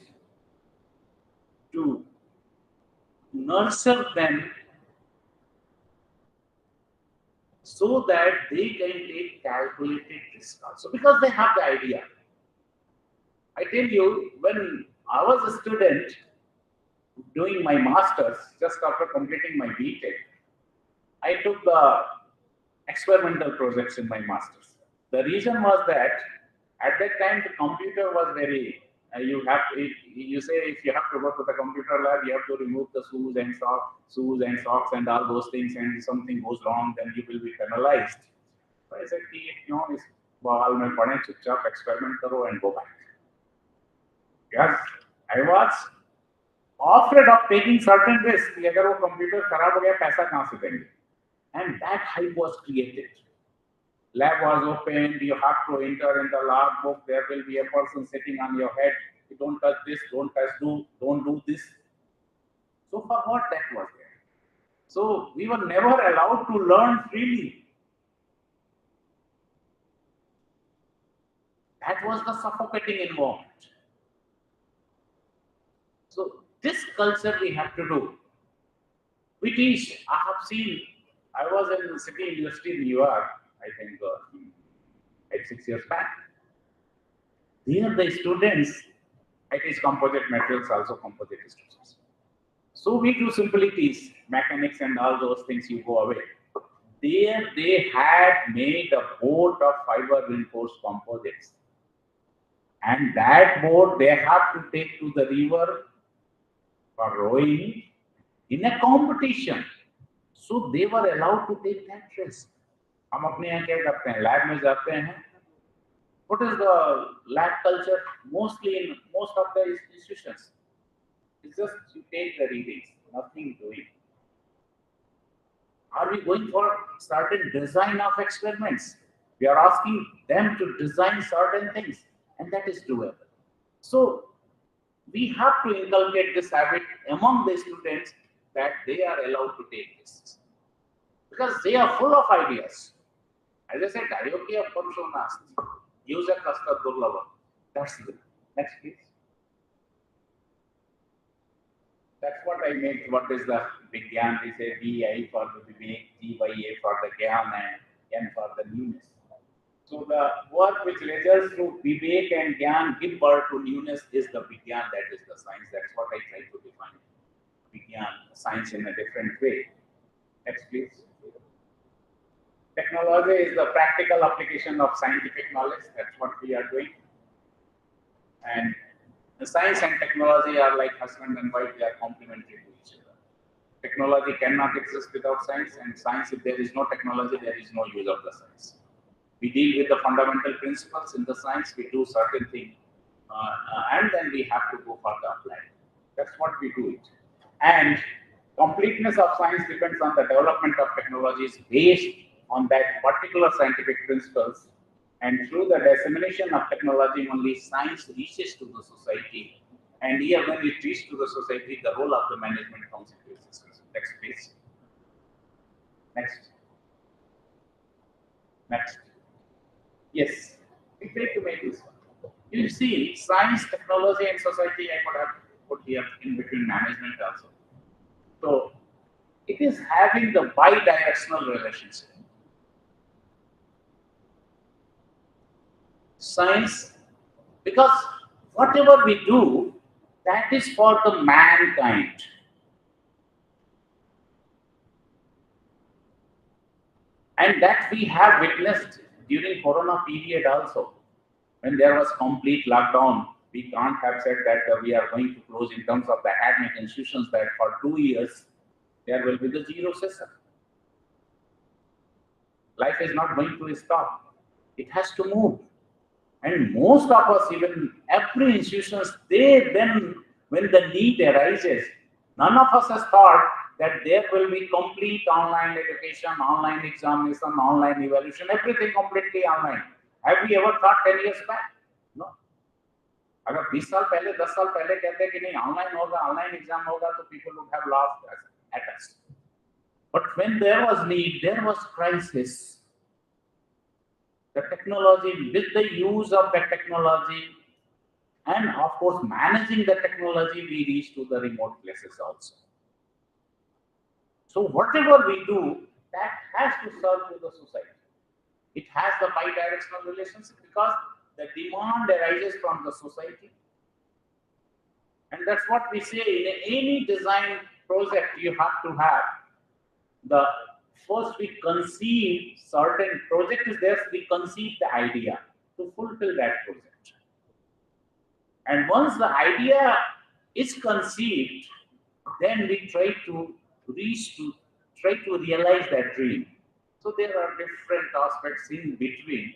to nurture them so that they can take calculated risk also, because they have the idea. I tell you, when I was a student doing my master's, just after completing my BTech, I took the experimental projects in my master's. The reason was that at that time the computer was very, you say if you have to go to the computer lab, you have to remove the shoes and socks and all those things, and something goes wrong, then you will be penalized. So I said, ball mein padhe, chupchap experiment karo and go back. Yes, I was afraid of taking certain risks. अगर वो computer खराब हो गया, पैसा कहाँ से देंगे? And that hype was created. Lab was opened, you have to enter in the lab book, there will be a person sitting on your head, you don't touch this, don't do this. So for what that was there? So we were never allowed to learn freely. That was the suffocating environment. So this culture we have to do. We teach. I have seen. I was in the City University in New York. I think 6 years back. Here the students, I teach composite materials, also composite structures. So we do simply teach mechanics and all those things. You go away. There they had made a boat of fiber reinforced composites, and that boat they have to take to the river for rowing in a competition. So they were allowed to take that risk. हम अपने यहाँ क्या करते हैं? Lab में जाते हैं. What is the lab culture? Mostly in most of the institutions, it's just you take the readings, nothing doing. Are we going for certain design of experiments? We are asking them to design certain things, and that is doable. So we have to inculcate this habit among the students that they are allowed to take risks because they are full of ideas. As I said, Ayoki Purushonasti, user Kasta Durlava. That's the next, please. That's what I meant. What is the Vigyan? We say VI for the Vivek, GYA for the Gyan, and N for the newness. So the work which leisures through Vivek and Gyan give birth to newness is the Vigyan, that is the science. That's what I try to define. Vigyan, science in a different way. Next, please. Technology is the practical application of scientific knowledge. That's what we are doing. And the science and technology are like husband and wife, they are complementary to each other. Technology cannot exist without science, and science, if there is no technology, there is no use of the science. We deal with the fundamental principles in the science, we do certain things, and then we have to go for the applied. That's what we do it. And completeness of science depends on the development of technologies based on that particular scientific principles. And through the dissemination of technology, only science reaches to the society. And here, when it reaches to the society, the role of the management comes into existence. Next, please. Next. Next. Yes. We try to make this one. You see, science, technology, and society, I could have put here in between management also. So, it is having the bi-directional relationship. Science, because whatever we do, that is for the mankind. And that we have witnessed during Corona period also. When there was complete lockdown, we can't have said that we are going to close in terms of the academic institutions that for 2 years, there will be the zero session. Life is not going to stop. It has to move. And most of us, even every institutions, they then, when the need arises, none of us has thought that there will be complete online education, online examination, online evaluation, everything completely online. Have we ever thought 10 years back? No. अगर 20 साल पहले, 10 साल पहले कहते कि नहीं online होगा, online exam होगा, तो people would have laughed at us. But when there was need, there was crisis. The technology, with the use of the technology, and of course managing the technology, we reach to the remote places also. So whatever we do, that has to serve to the society. It has the bi-directional relationship because the demand arises from the society. And that's what we say in any design project, you have to have the first we conceive certain project is there, we conceive the idea to fulfill that project. And once the idea is conceived, then we try to realize that dream. So there are different aspects in between.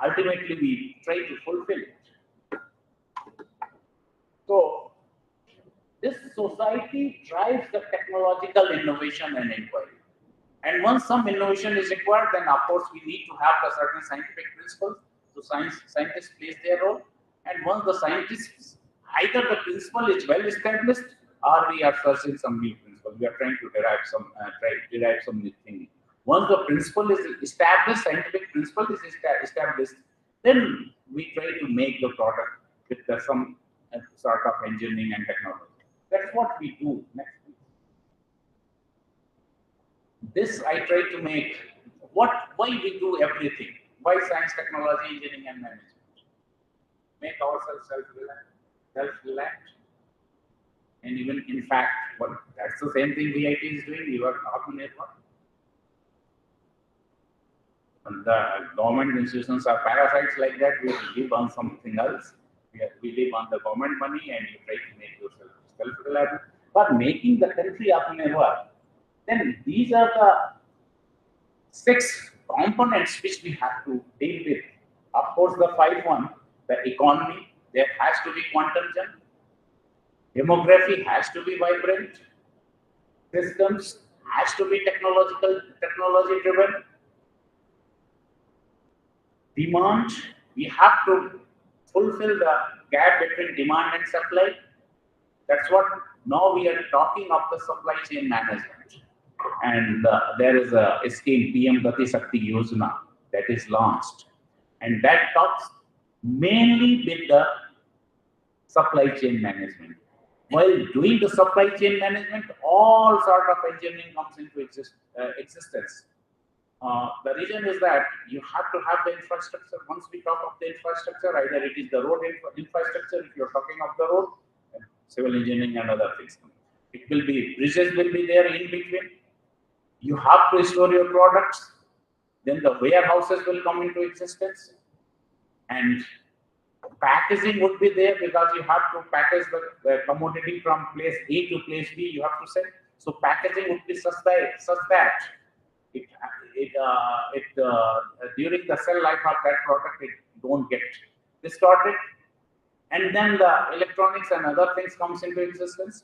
Ultimately, we try to fulfill it. So this society drives the technological innovation and inquiry. And once some innovation is required, then of course we need to have a certain scientific principles. So scientists plays their role. And once the scientists, either the principle is well established or we are searching some new principle. We are trying to derive some new thing. Once the principle is established, scientific principle is established, then we try to make the product with some sort of engineering and technology. That's what we do. Next, please. This I try to make why we do everything. Why science, technology, engineering, and management? Make ourselves self-reliant, and even in fact, that's the same thing VIT is doing. You are Atmanirbhar. The government institutions are parasites like that. We live on something else. We live on the government money, and you try to make yourself self-reliant. But making the country Atmanirbhar, then these are the 6 components which we have to deal with. Of course, the 5th one, the economy, there has to be quantum jump. Demography has to be vibrant. Systems has to be technology driven. Demand, we have to fulfill the gap between demand and supply. That's what now we are talking of the supply chain management. And there is a scheme, PM Gati Shakti Yojana, that is launched. And that talks mainly with the supply chain management. While doing the supply chain management, all sort of engineering comes into existence. The reason is that you have to have the infrastructure. Once we talk of the infrastructure, either it is the road infrastructure, if you're talking of the road, civil engineering and other things. It will be, bridges will be there in between. You have to store your products. Then the warehouses will come into existence. And packaging would be there because you have to package the commodity from place A to place B, you have to send. So packaging would be such that during the cell life of that product, it don't get distorted. And then the electronics and other things comes into existence.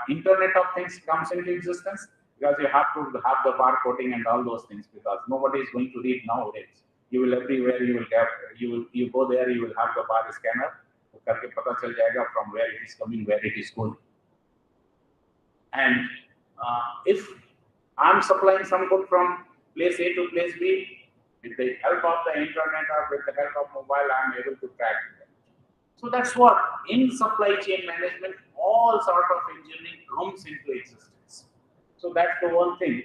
Internet of Things comes into existence because you have to have the barcoding and all those things because nobody is going to read nowadays. You will everywhere, you go there, you will have the bar scanner. करके पता चल जाएगा from where it is coming, where it is going. And if I'm supplying some good from place A to place B, with the help of the internet or with the help of mobile, I'm able to track it. So that's what in supply chain management, all sort of engineering comes into existence. So that's the one thing.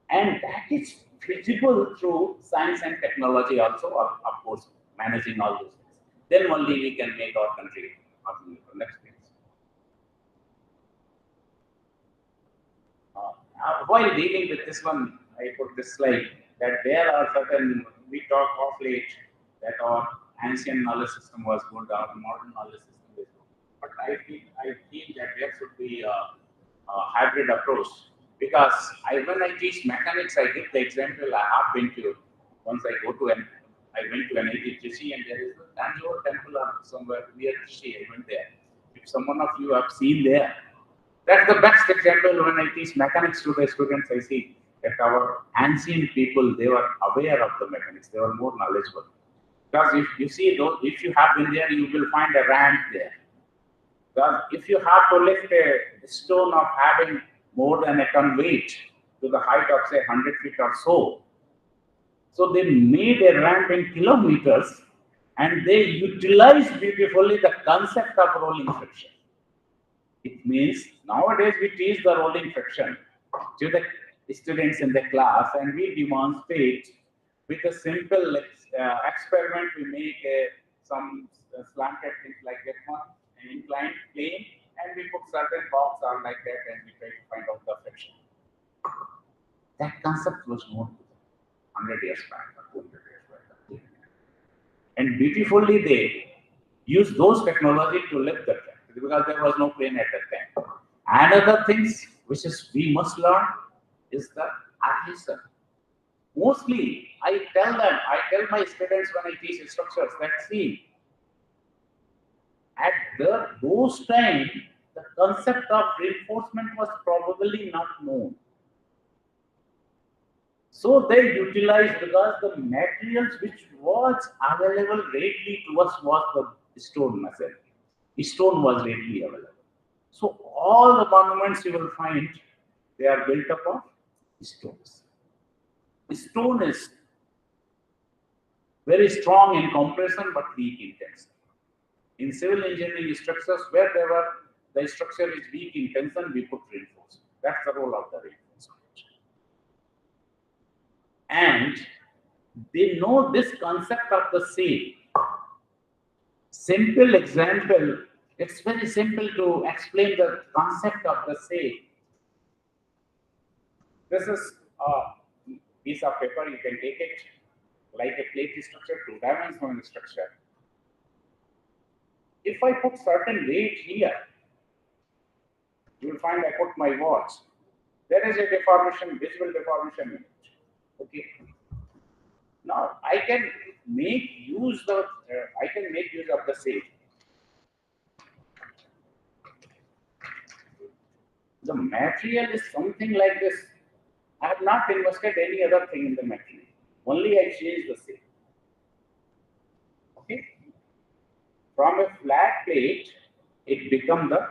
And that is feasible through science and technology also, of course, managing all those things. Then only we can make our country. Next please. While dealing with this one, I put this slide that there are certain, we talk of late that our ancient knowledge system was good, our modern knowledge system is good. But I feel that there should be a hybrid approach. Because when I teach mechanics, I give the example I have been to. Once I went to an Trichy and there is a Tanjore temple or somewhere near Trichy. I went there. If someone of you have seen there, that's the best example when I teach mechanics to the students. I see that our ancient people, they were aware of the mechanics. They were more knowledgeable. Because if you see those, if you have been there, you will find a ramp there. Because if you have to lift a stone of having more than a ton weight to the height of say 100 feet or so. So they made a ramp in kilometers and they utilized beautifully the concept of rolling friction. It means nowadays we teach the rolling friction to the students in the class and we demonstrate with a simple experiment. We make some slanted things like that one, an inclined plane, and we put certain box on like that and we try to find out the friction. That concept was known 100 years back or 200 years back. And beautifully they used those technology to lift the track because there was no plane at that time. Another things which is we must learn is the adhesion. Mostly I tell my students when I teach structures that see, at those times, the concept of reinforcement was probably not known. So they utilized because the materials which was available readily to us was the stone material. Stone was readily available. So all the monuments you will find, they are built up of stones. Stone is very strong in compression but weak in tension. In civil engineering structures, wherever the structure is weak in tension, we put reinforcement. That's the role of the reinforcement. And they know this concept of the same. Simple example, it's very simple to explain the concept of the same. This is a piece of paper, you can take it like a plate structure, two-dimensional structure. If I put certain weight here, you will find I put my watch. There is a deformation, visible deformation in it. Okay. Now I can make use of the same. The material is something like this. I have not invested any other thing in the material. Only I change the same. Okay. From a flat plate, it becomes the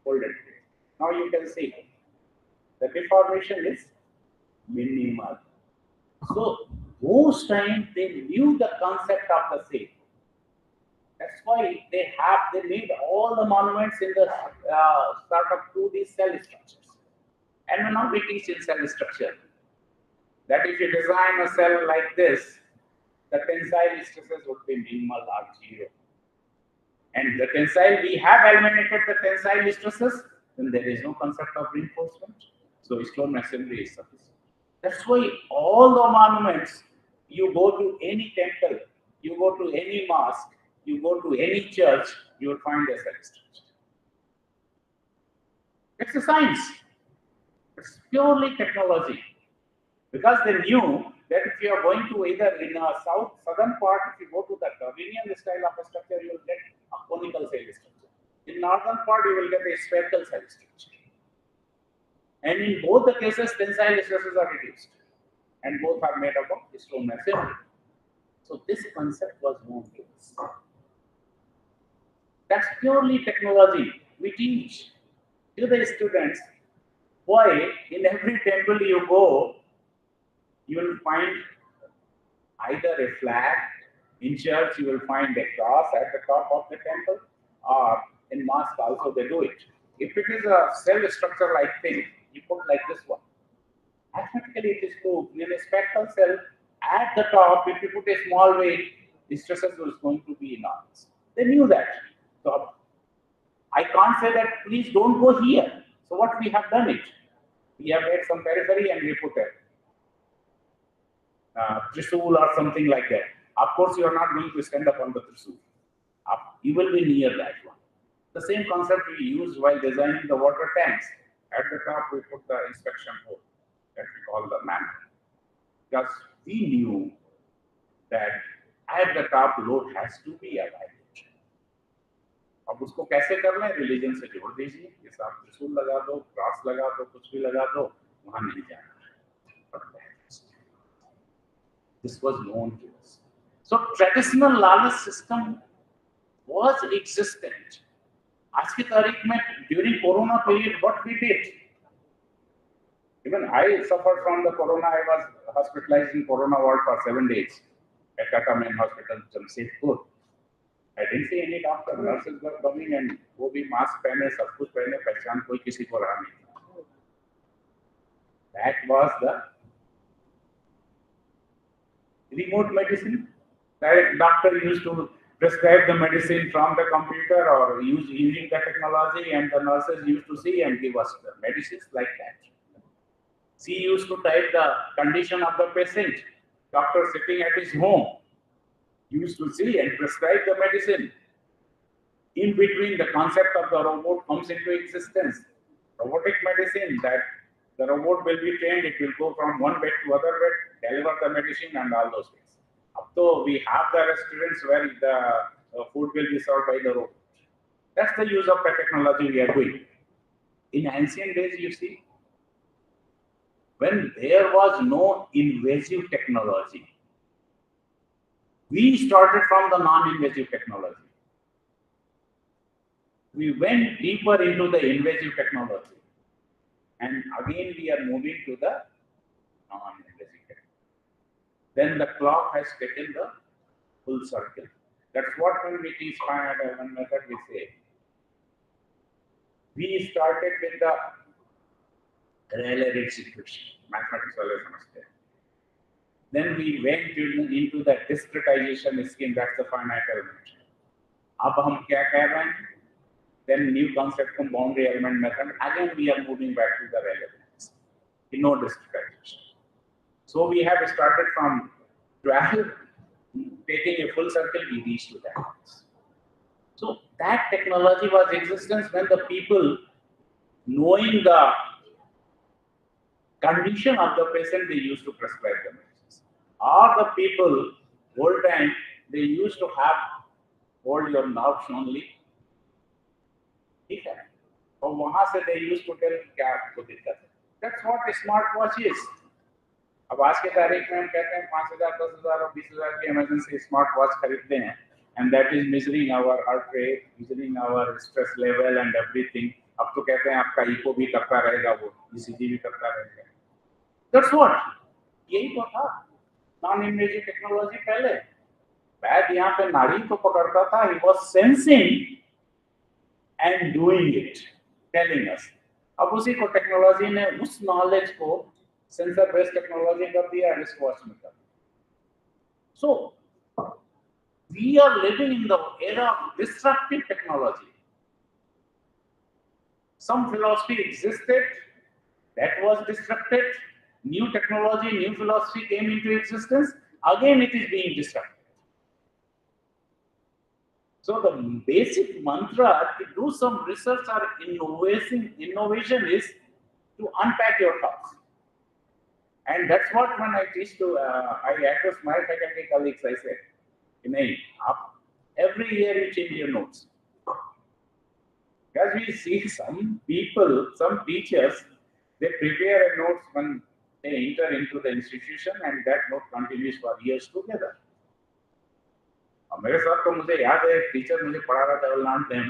folded plate. Now you can see the deformation is minimal. So those times they knew the concept of the same. That's why they made all the monuments in the sort of 2D cell structures. And now we teach in cell structure that if you design a cell like this, the tensile stresses would be minimal or zero. And the tensile, we have eliminated the tensile stresses, then there is no concept of reinforcement. So stone assembly is sufficient. That's why all the monuments, you go to any temple, you go to any mosque, you go to any church, you will find a cell structure. It's a science. It's purely technology. Because they knew that if you are going to either in a southern part, if you go to the Darwinian style of a structure, you will get a conical cell structure. In northern part, you will get a spherical cell structure. And in both the cases, tensile stresses are reduced. And both are made up of stone assembly. So this concept was known to us. That's purely technology. We teach to the students why in every temple you go, you will find either a flag. In church, you will find a cross at the top of the temple, or in mosque also they do it. If it is a cell structure like thing, you put like this one. Mathematically, it is proved in a spectral cell at the top, if you put a small weight, the stresses is going to be enormous. They knew that. So I can't say that please don't go here. So what we have done it? We have made some periphery and we put a trisul or something like that. Of course, you are not going to stand up on the trisul. You will be near that one. The same concept we use while designing the water tanks. At the top, we put the inspection hole that we call the man. Because we knew that at the top, load has to be avoided. अब उसको कैसे करना है religion से जोड़ दीजिए ये साथ त्रिशूल लगा दो क्रॉस लगा दो कुछ भी लगा दो वहां नहीं जाना this was known to us. So traditional lawless system was existent. आज की तारीख में during Corona period, what we did? Even I suffered from the Corona. I was hospitalized in Corona ward for 7 days at Tata Main Hospital, Jamshedpur. I didn't see any doctor. Nurses were coming and वो भी mask पहने, सब कुछ पहने, पहचान कोई किसी को रहा नहीं. That was the remote medicine. That doctor used to prescribe the medicine from the computer or using the technology, and the nurses used to see and give us the medicines like that. She used to type the condition of the patient. Doctor sitting at his home used to see and prescribe the medicine. In between, the concept of the robot comes into existence. Robotic medicine, that the robot will be trained, it will go from one bed to other bed, deliver the medicine and all those things. Up to we have the restaurants where the food will be served by the robot. That's the use of the technology we are doing. In ancient days, you see, when there was no invasive technology, we started from the non-invasive technology. We went deeper into the invasive technology. And again, we are moving to the non-invasive technology. Then the clock has taken the full circle. That's what when we teach finite element method, we say. We started with the Rayleigh-Ritz equation, mathematics वाले समझते हैं. Then we went into the discretization scheme, that's the finite element. अब हम क्या कह रहे हैं? Then new concept from boundary element method. Again, we are moving back to the Rayleigh-Ritz. No discretization. So we have started from 12, taking a full circle, we reached to that. So that technology was existence when the people, knowing the condition of the patient, they used to prescribe the medicines. Or the people, old time, they used to have hold your nerves only. ठीक है? और वहाँ से they used to tell क्या आपको दिक्कत है. That's what a smartwatch is. अब आज के तारीख में हम कहते हैं 5,000, 10,000 और 20,000 की इमरजेंसी स्मार्ट वॉच खरीदते हैं, and that is measuring our heart rate, measuring our stress level and everything. अब तो कहते हैं आपका इको भी करता रहेगा, वो ECG भी करता रहेगा. That's what. यही तो था नॉन इन्वेजिव टेक्नोलॉजी पहले. वैद यहाँ पे नाड़ी को पकड़ता था, he was sensing and doing it, telling us. अब उसी को टेक्नोलॉजी ने उस नॉलेज को सेंसर बेस्ड टेक्नोलॉजी कर दिया, रिस्ट वॉच में कर दिया. So we are living in the era of disruptive technology. Some philosophy existed, that was disrupted. New technology, new philosophy came into existence. Again, it is being disrupted. So the basic mantra to do some research or innovation is to unpack your thoughts. And that's what when I teach to, I address my faculty colleagues, I say, every year you change your notes. Because we see some people, some teachers, they prepare a notes when they enter into the institution and that note continues for years together. मेरे साथ तो मुझे याद है teacher मुझे पढ़ा रहा था, नाम them,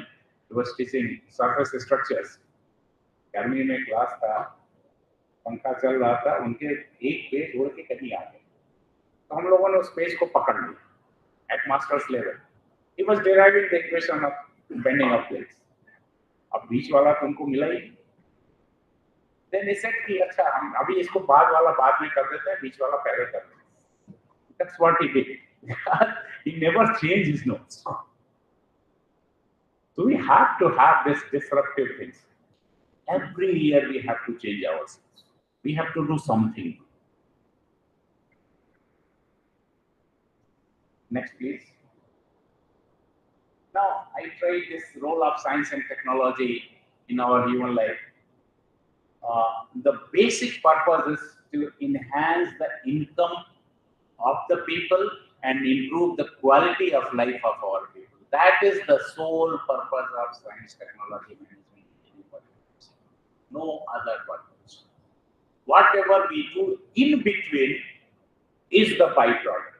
he was teaching surface structures. गर्मी में क्लास था, पंखा चल रहा था, उनके एक पेज उड़ के कहीं आ गए, तो हम लोगों ने उस पेज को पकड़ लिया at master's level. He was deriving the equation of bending of plates. अब बीच वाला तुमको मिला ही. Then he said कि अच्छा हम अभी इसको बाद वाला बाद में कर देते हैं, बीच वाला पहले कर देते हैं. That's what he did. He never changed his notes. So we have to have this disruptive things. Every year we have to change ourselves. We have to do something. Next, please. Now, I tried this role of science and technology in our human life. The basic purpose is to enhance the income of the people and improve the quality of life of our people. That is the sole purpose of science, technology, management. No other purpose. Whatever we do in between is the byproduct.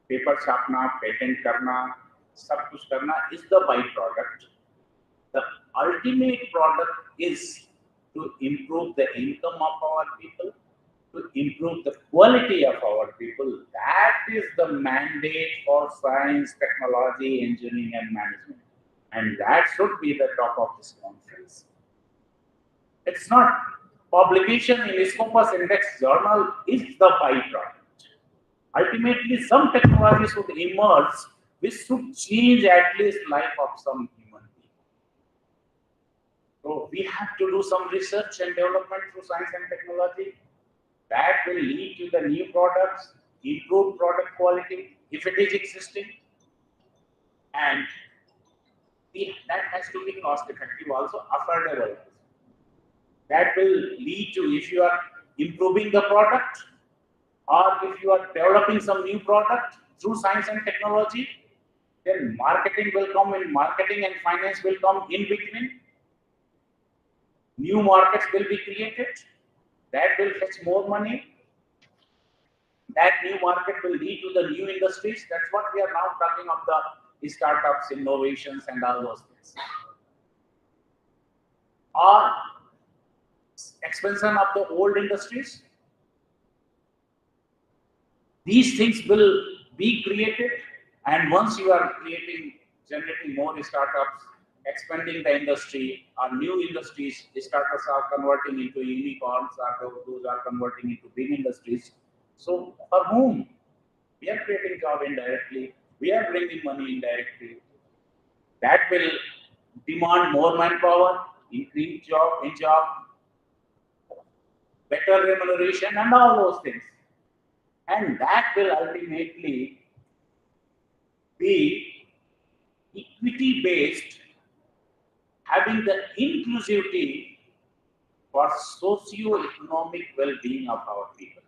Paper छापना, patent करना, सब कुछ करना is the byproduct. The ultimate product is to improve the income of our people, to improve the quality of our people. That is the mandate for science, technology, engineering, and management. And that should be the top of this conference. It's not publication in Scopus Index journal is the byproduct. Ultimately, some technology should emerge which should change at least life of some human being. So we have to do some research and development through science and technology. That will lead to the new products, improved product quality, if it is existing. And that has to be cost effective also, affordable. That will lead to, if you are improving the product or if you are developing some new product through science and technology, then marketing will come in, marketing and finance will come in between. New markets will be created. That will fetch more money. That new market will lead to the new industries. That's what we are now talking of the startups, innovations, and all those things. Or expansion of the old industries. These things will be created And once you are generating more startups, expanding the industry, or new industries, startups are converting into unicorns, or those are converting into big industries. So for whom? We are creating job indirectly. We are bringing money indirectly. That will demand more manpower, increase job, better remuneration, and all those things. And that will ultimately be equity based, having the inclusivity for socio-economic well-being of our people.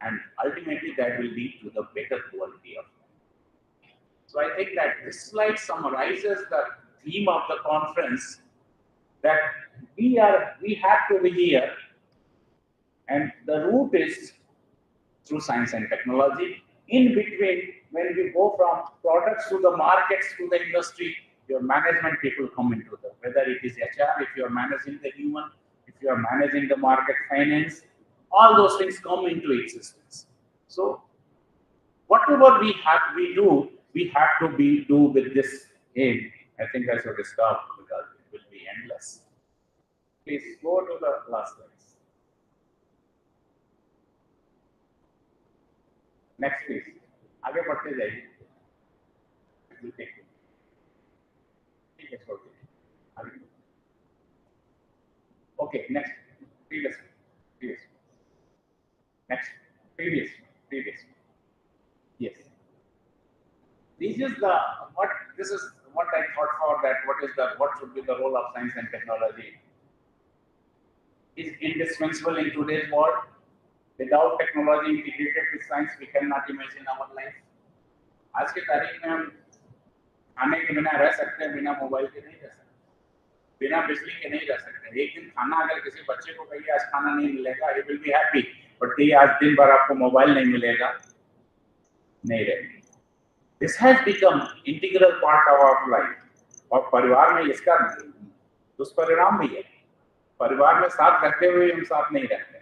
And ultimately that will lead to the better quality of life. So I think that this slide summarizes the theme of the conference, that we have to be here, and the route is through science and technology. In between, when we go from products to the markets to the industry, your management people come into the, whether it is HR, if you are managing the human, if you are managing the market finance, all those things come into existence. So whatever we do with this aim. I think I should stop because it will be endless. Please go to the last slides. Next, please. आगे बढ़ते जाइए. Okay, next. Previous. Next. Previous. Yes. This is what I thought for, that what should be the role of science and technology. Is indispensable in today's world. Without technology integrated with science, we cannot imagine our life. आज की तारीख में हम खाने के बिना रह सकते हैं, बिना मोबाइल के नहीं रह सकते, बिना बिजली के नहीं रह सकते. एक दिन खाना, अगर किसी बच्चे को कहिए आज खाना नहीं मिलेगा, he will be happy. But आज दिन भर आपको मोबाइल नहीं मिलेगा, नहीं रहेगी. This has become integral part of our life. और परिवार में इसका दुष्परिणाम भी है. परिवार में साथ रहते हुए हम साथ नहीं रहते.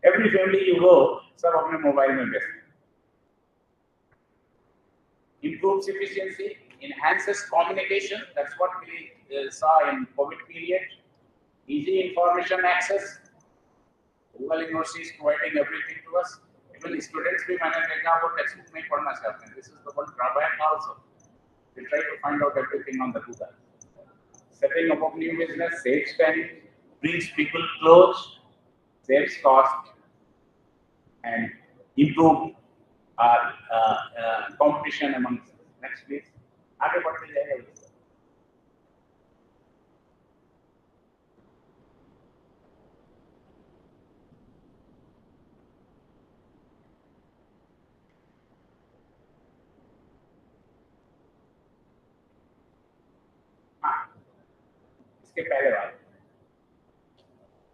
Every family you go, सब अपने मोबाइल में व्यस्त हैं. Improves efficiency, enhances communication. That's what we saw in COVID period. Easy information access. Google University is providing everything to us. Even students भी मैंने देखा वो textbook नहीं पढ़ना चाहते हैं. This is the one drawback also. We try to find out everything on the Google. Setting up of new business saves time, brings people close, saves cost, and improve our competition among us. Next, please. आगे बढ़ते जाइए. इसके पहले बात.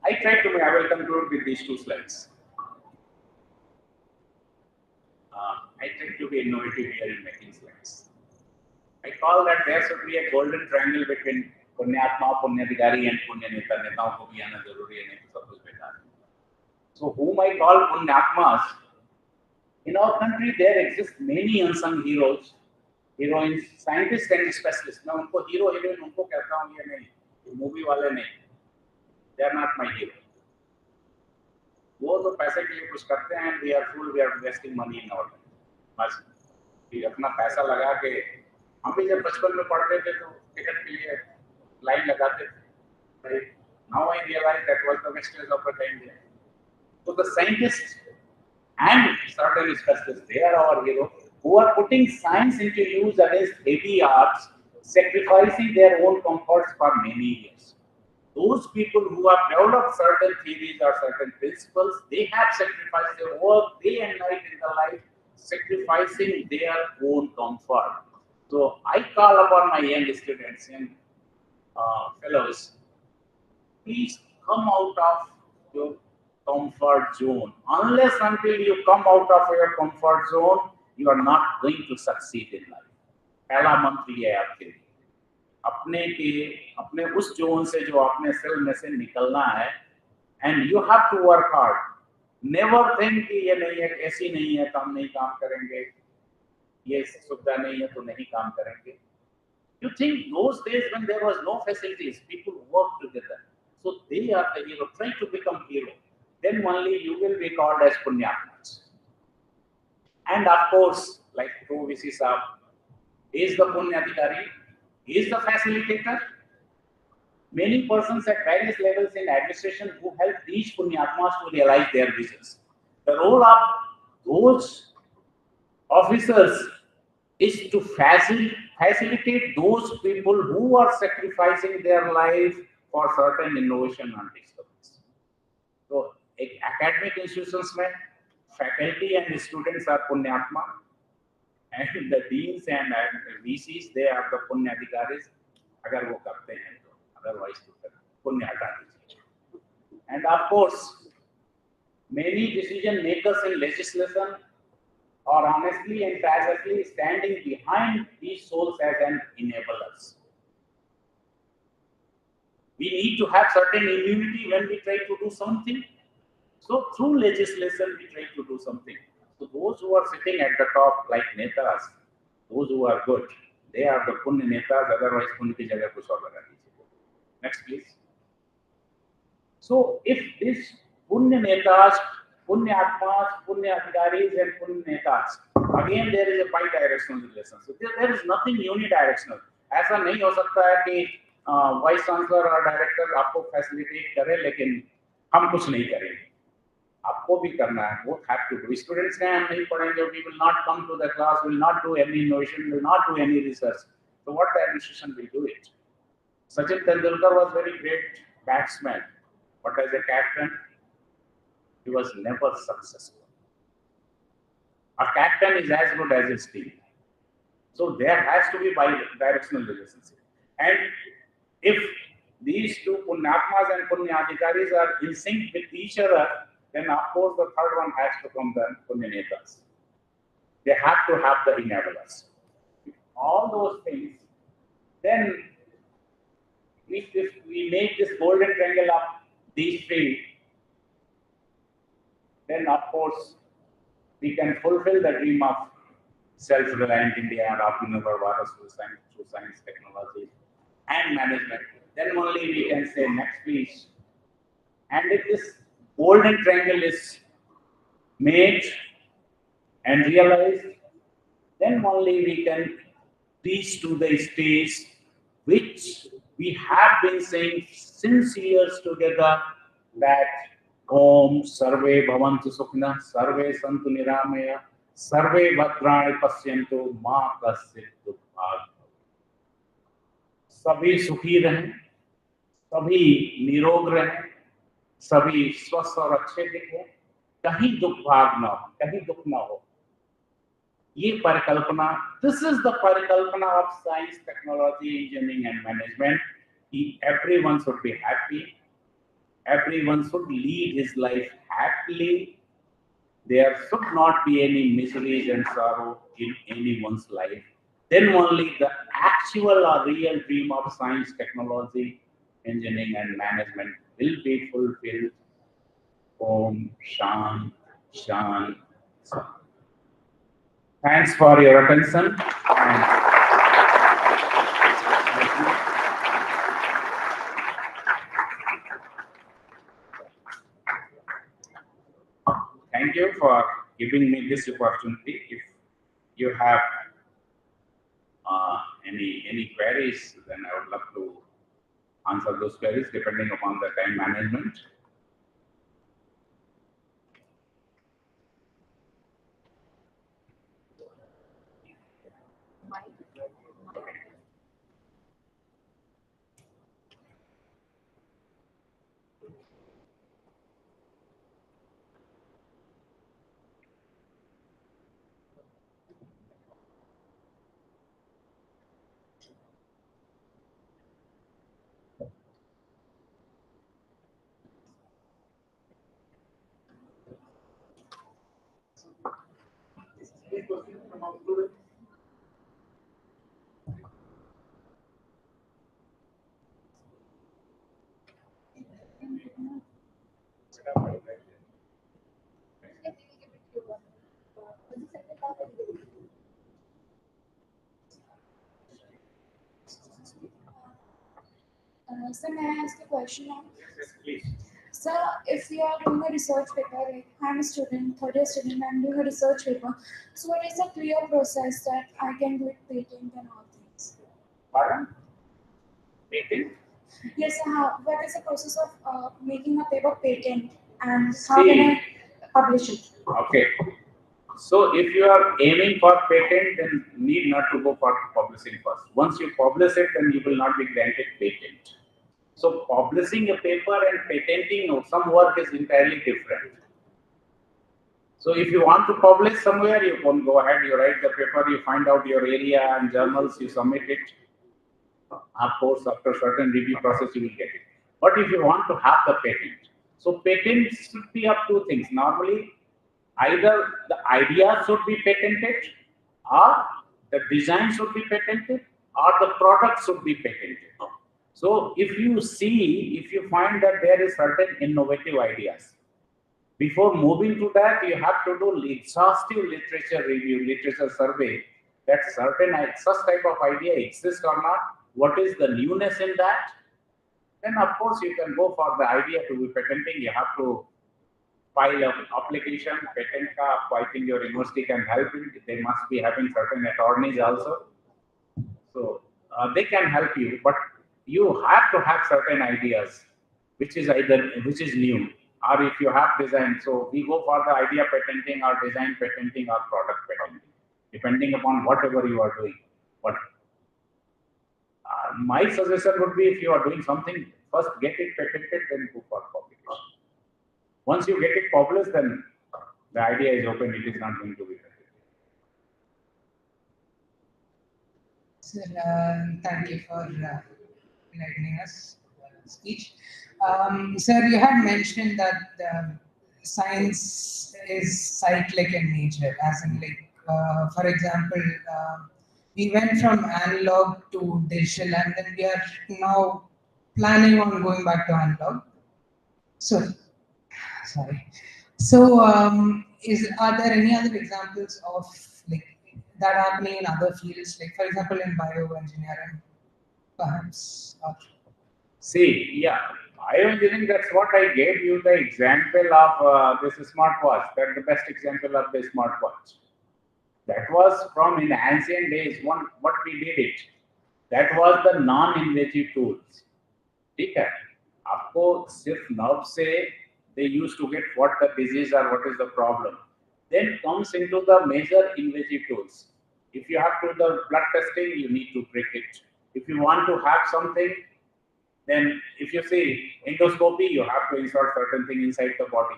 I will conclude with these two slides. I try to be innovative here in making slides. I call that there should be a golden triangle between पुण्यात्मा, पुण्याधिकारी and पुण्य नेता. नेताओं को भी आना जरूरी है, नहीं तो सब कुछ बेकार है. So whom I call punyatmas, in our country there exist many unsung heroes, heroines, scientists and specialists. मैं उनको hero heroine उनको कहता हूँ, ये नहीं, ये movie वाले नहीं. They are not my hero. वो तो पैसे के लिए कुछ करते हैं. We are full, we are investing money in our country. बस कि अपना पैसा लगा के, हम भी जब बचपन में पढ़ते थे तो टिकट के लिए लाइन लगाते थे. Right? Now I realize that was the wastage of the time there. So the scientists and certain specialists, they are our heroes, who are putting science into use against heavy odds, sacrificing their own comforts for many years. Those people who have developed certain theories or certain principles, they have sacrificed their work day and night in their life, sacrificing their own comfort. So I call upon my young students and fellows, please come out of your comfort zone. Unless until you come out of your comfort zone, you are not going to succeed in life. पहला मंत्र ये है आपके लिए. अपने उस zone से जो अपने सेल में से निकलना है, and you have to work hard. Never think कि ये नहीं है, ऐसी नहीं है तो हम नहीं काम करेंगे, ये सुविधा नहीं है तो नहीं काम करेंगे. You think those days when there was no facilities, people worked together. So they are the hero. Try to become hero. Then only you will be called as Punyatmas. And of course, like VC Saab, is the Punyatikari, is the facilitator. Many persons at various levels in administration who help these Punyatmas to realize their visions. The role of those officers is to facilitate those people who are sacrificing their life for certain innovation and discoveries. So, academic institutions में faculty and students are Punyatma, and the deans and VCs, they are the Punyadhikaris. अगर वो करते हैं तो, otherwise तो पुण्य हटा दीजिए. And of course, many decision makers in legislation are honestly and tirelessly standing behind these souls as an enablers. We need to have certain immunity when we try to do something. So through legislation, we try to do something. So those who are sitting at the top, like netas, those who are good, they are the punya netas. Otherwise, punya ki jagah kuch aur laga dijiye. Next, please. So if this punya netas, punya atmas, punya adhikaris, and punya netas, again there is a bi-directional relation. So there is nothing unidirectional. ऐसा नहीं हो सकता है कि vice chancellor और director आपको facilitate करें लेकिन हम कुछ नहीं करेंगे. आपको भी करना है. Both have to do. Students कहें हम नहीं पढ़ेंगे, we will not come to the class, will not do any innovation, will not do any research. So what the administration will do it? Sachin Tendulkar was very great batsman, but as a captain, he was never successful. A captain is as good as his team. So there has to be bi-directional relationship. And if these two Punyatmas and Punyadhikaris are in sync with each other, then of course the third one has to come the Punyanetas. They have to have the enablers. All those things, then if we make this golden triangle of these three, then of course we can fulfill the dream of self-reliant India and Atmanirbhar Bharat through science, technology, and management. Then only we can say next please. And if this golden triangle is made and realized, then only we can reach to the stage which we have been saying since years together, that Om Sarve Bhavantu Sukhna, Sarve Santu Niramaya, Sarve Bhadrani Pasyantu Ma Kasyit Dukbhag. सभी सुखी रहें, सभी निरोग रहें, सभी स्वस्थ और अच्छे दिखें, कहीं दुख भाग ना हो, कहीं दुख ना हो. ये परिकल्पना, this is the परिकल्पना of science, technology, engineering and management. Everyone should be happy. Everyone should lead his life happily. There should not be any miseries and sorrow in anyone's life. Then only the actual or real dream of science, technology, engineering and management will be fulfilled. Om Shan Shan Shan. Thanks for your attention. Thank you for giving me this opportunity. If you have any queries, then I would love to answer those queries depending upon the time management. So may I ask a question now? Yes, please. So if you are doing a research paper, like I'm a student, third year student, I'm doing a research paper. So what is the clear process that I can do it patent and all things? Pardon? Patent? Yes, what is the process of making a paper patent and how can I publish it? Okay. So if you are aiming for patent, then need not to go for publishing first. Once you publish it, then you will not be granted patent. So publishing a paper and patenting some work is entirely different. So if you want to publish somewhere, you can go ahead, you write the paper, you find out your area and journals, you submit it. Of course, after certain review process, you will get it. But if you want to have the patent, so patents should be of two things. Normally, either the idea should be patented, or the design should be patented, or the product should be patented. So if you find that there is certain innovative ideas, before moving to that, you have to do exhaustive literature review, literature survey, that certain such type of idea exists or not, what is the newness in that. Then of course you can go for the idea to be patenting. You have to file an application, patent ka, I think your university can help you. They must be having certain attorneys also. So they can help you, but you have to have certain ideas, which is new, or if you have design. So we go for the idea patenting or design patenting or product patenting, depending upon whatever you are doing. But my suggestion would be, if you are doing something, first get it patented, then go for publication. Once you get it published, then the idea is open. It is not going to be patented. Sir, thank you for enlightening us speech. Sir, you had mentioned that science is cyclic in nature, as in like, for example, we went from analog to digital, and then we are now planning on going back to analog. So, sorry. So, are there any other examples of like that happening in other fields, like for example in bioengineering, perhaps? Or... See, yeah, bioengineering, that's what I gave you the example of this smartwatch. That's the best example of the smartwatch. That was from in ancient days, what we did it. That was the non-invasive tools. ठीक है? आपको सिर्फ nerve से they used to get what the disease or what is the problem. Then comes into the major invasive tools. If you have to do the blood testing, you need to prick it. If you want to have something, then if you see endoscopy, you have to insert certain thing inside the body.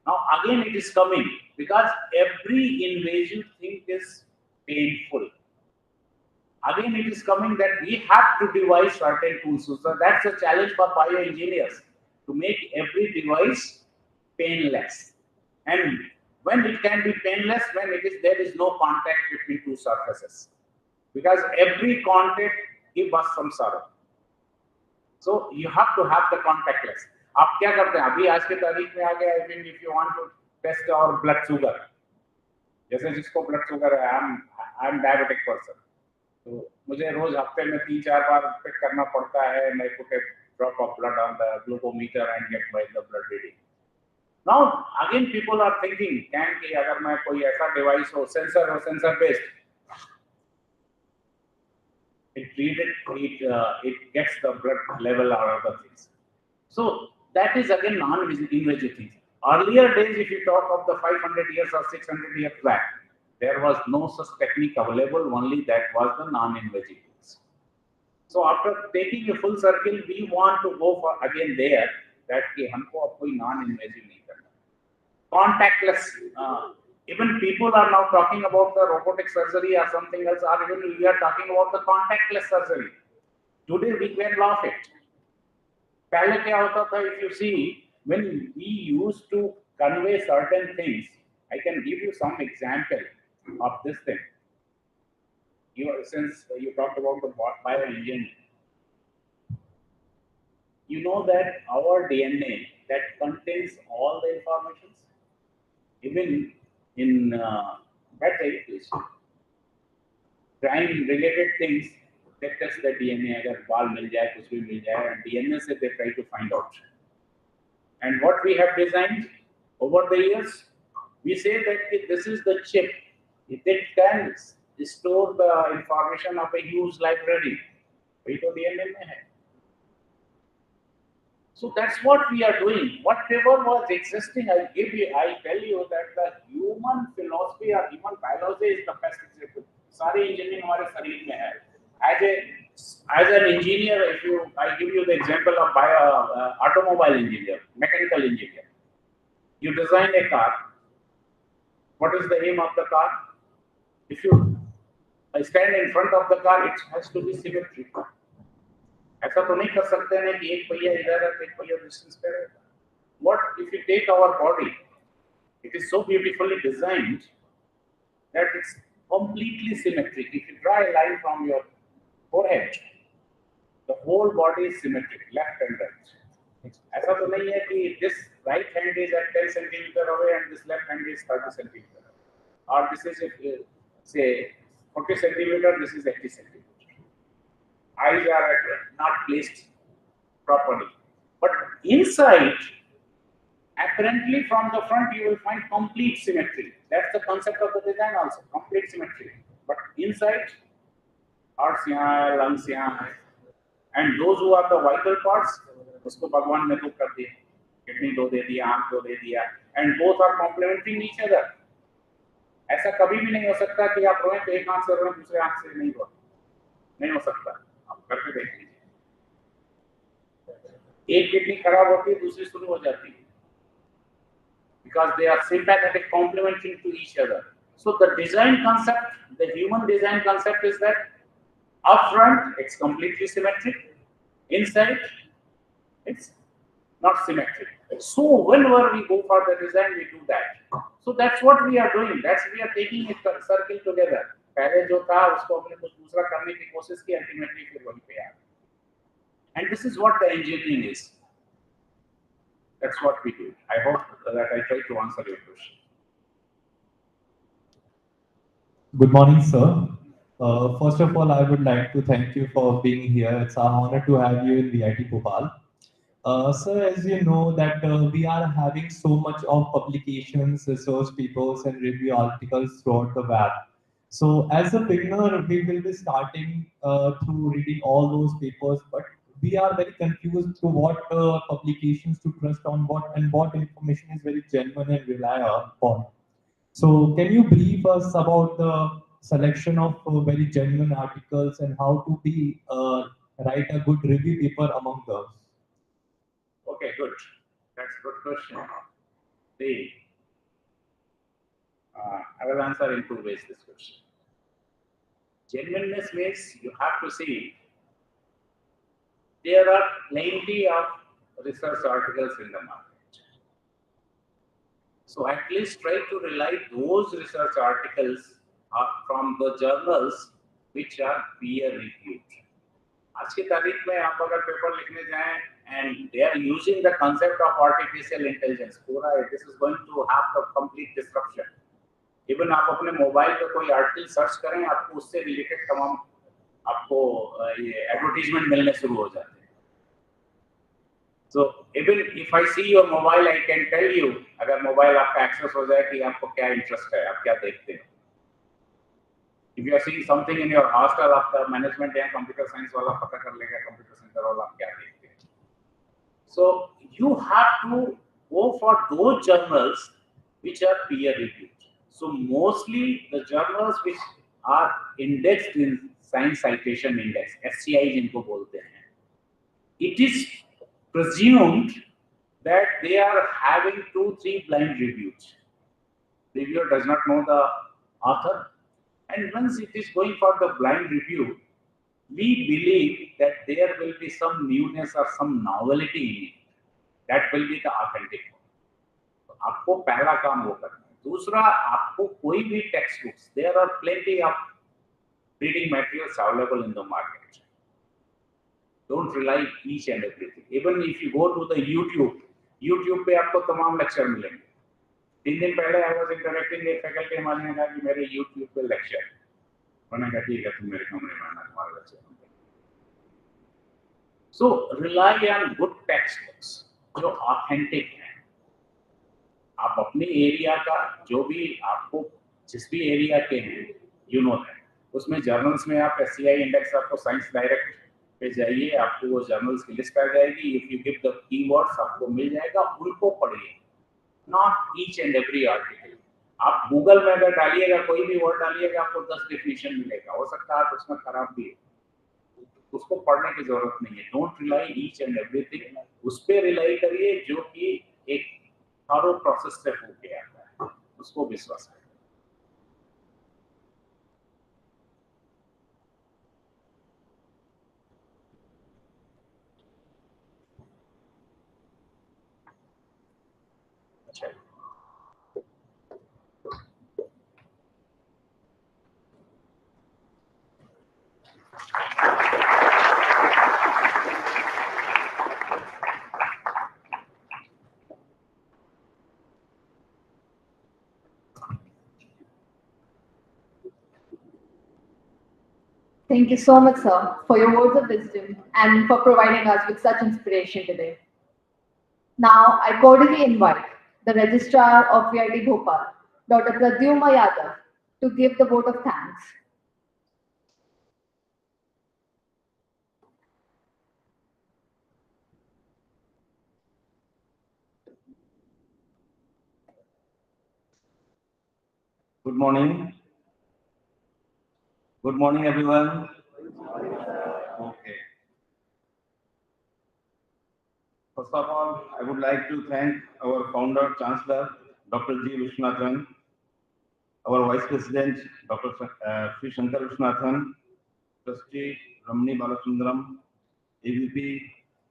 Now again it is coming, because every invasive thing is painful. Again it is coming that we have to devise certain tools. So that's a challenge for bioengineers, to make every device painless. And when it can be painless, when there is no contact between two surfaces. Because every contact gives us some sorrow. So you have to have the contactless. आप क्या करते हैं अभी आज के तारीख में आ गया, even if you want to test our blood sugar, जैसे जिसको blood sugar है, I am diabetic person, तो मुझे रोज हफ्ते में 3-4 बार पिक करना पड़ता है. I put a drop of blood on the glucometer and get my the blood reading. Now again people are thinking, can कि अगर मैं कोई ऐसा device हो, sensor based, it gets the blood level or other things. So that is again non-invasive things. Earlier days, if you talk of the 500 years or 600 years back, there was no such technique available, only that was the non-invasive things. So after taking a full circle, we want to go for again there, that कि हमको अब कोई non-invasive नहीं करना. Contactless, even people are now talking about the robotic surgery or something else, or even we are talking about the contactless surgery. Today we can laugh it. पहले क्या होता था, if you see, when we used to convey certain things, I can give you some example of this thing. Since you talked about the bioengineering, you know that our DNA that contains all the informations, even in crime-related things, they test the DNA, अगर बाल मिल जाए, कुछ भी मिल जाए, and DNA से they try to find out. And what we have designed over the years, we say that this is the chip. It can store the information of a huge library. वही तो DNA में है. So that's what we are doing. Whatever was existing, I tell you that the human philosophy or human biology is the best example. सारी engineering हमारे शरीर में है. As an engineer, I give you the example of automobile engineer, mechanical engineer. You design a car. What is the aim of the car? If you stand in front of the car, it has to be symmetric. ऐसा तो नहीं कर सकते हैं कि एक पहिया इधर है, एक पहिया डिस्टेंस पे रहेगा. What if you take our body? It is so beautifully designed that it's completely symmetric. If you draw a line from your forehead, the whole body is symmetric, left and right. ऐसा तो नहीं है कि this right hand is at 10 centimeter away and this left hand is 30 centimeter, or this is say 40 centimeter, this is 80 centimeter. Eyes are not placed properly, but inside, apparently from the front you will find complete symmetry. That's the concept of the design also, complete symmetry. But inside, hearts यहाँ है, lungs यहाँ है, and those who are the vital parts, उसको भगवान ने तो कर दिया, किडनी दो दे दिया, आँख दो दे दिया, and both are complementing each other. ऐसा कभी भी नहीं हो सकता कि आप रोएं तो एक आँख से रोएं, दूसरे आँख से नहीं रोएं, नहीं हो सकता. आप करके देख लीजिए. एक किडनी खराब होती है, दूसरी शुरू हो जाती है, because they are sympathetic, complementing to each other. So the design concept, the human design concept is that up front it's completely symmetric, inside it's not symmetric. So whenever we go for the design, we do that. So that's what we are doing. We are taking a circle together. पहले जो था उसको हमने कुछ दूसरा करने की कोशिश की, अल्टीमेटली फिर वहीं पे आए. And this is what the engineering is. That's what we do. I hope that I tried to answer your question. Good morning, sir. First of all, I would like to thank you for being here. It's an honor to have you in VITBhopal. Sir, as you know that we are having so much of publications, research papers, and review articles throughout the web. So as a beginner, we will be starting through reading all those papers, but we are very confused to what publications to trust on, what information is very genuine and reliable upon. So can you brief us about the selection of very genuine articles and how to be write a good review paper among those? Okay, good. That's a good question. I will answer in two ways this question. Genuineness means you have to see there are plenty of research articles in the market. So at least try to rely those research articles from the journals which are peer reviewed. आज की तारीख में आप अगर paper लिखने जाएं and they are using the concept of artificial intelligence, पूरा this is going to have the complete disruption. Even आप अपने मोबाइल पे कोई आर्टिकल सर्च करें, आपको उससे रिलेटेड तमाम आपको ये एडवर्टाइजमेंट मिलने शुरू हो जाते हैं. So even if I see your mobile, I can tell you अगर मोबाइल आपका एक्सेस हो जाए कि आपको क्या इंटरेस्ट है, आप क्या देखते हैं. If you are seeing something in your hostel, आपका मैनेजमेंट या कंप्यूटर साइंस वाला पता कर लेगा, कंप्यूटर सेंटर वाला आप क्या देखते हैं. So you have to go for those journals which are peer reviewed. So mostly the journals which are indexed in Science Citation Index, SCI जिनको बोलते हैं, it is presumed that they are having 2-3 blind reviews. Reviewer does not know the author, and once it is going for the blind review, we believe that there will be some newness or some novelty in it. That will be the authentic one. तो आपको पहला काम वो करना है. दूसरा, आपको कोई भी text books, there are plenty of reading materials available in the market. Don't rely each and everything. Even if you go to the YouTube पे आपको तमाम लेक्चर मिलेंगे. 3 दिन पहले I was interacting with faculty, हमारे ने कहा कि मेरे YouTube पे लेक्चर. मैंने कहा ठीक है, तुम मेरे कमरे में आना, तुम्हारा lecture. So rely on good textbooks जो authentic है. आप अपने एरिया का जो भी आपको जिस भी एरिया के हैं यू नो दैट उसमें जर्नल्स में आप एससीआई इंडेक्स आपको साइंस डायरेक्ट पे जाइए, आपको वो जर्नल्स की लिस्ट आ जाएगी. If you give the keywords आपको मिल जाएगा, उनको पढ़िए, not each and every article. आप गूगल में अगर डालिएगा कोई भी वर्ड डालिएगा आपको 10 डेफिनेशन मिलेगा, हो सकता है उसमें खराब भी है, उसको पढ़ने की जरूरत नहीं है. Don't rely each and everything, उस पर रिलाई करिए जो कि एक थॉरो प्रोसेस से होके आता है, उसको विश्वास करें. अच्छा, Thank you so much, sir, for your words of wisdom and for providing us with such inspiration today. Now, I cordially invite the Registrar of VIT Bhopal, Dr. Pradyumna Yadav, to give the vote of thanks. Good morning. Good morning, everyone. Okay. First of all, I would like to thank our founder, Chancellor, Dr. G. Viswanathan, our Vice President, Dr. Sri Shankar Viswanathan, Trustee Ramani Balasundaram, AVP,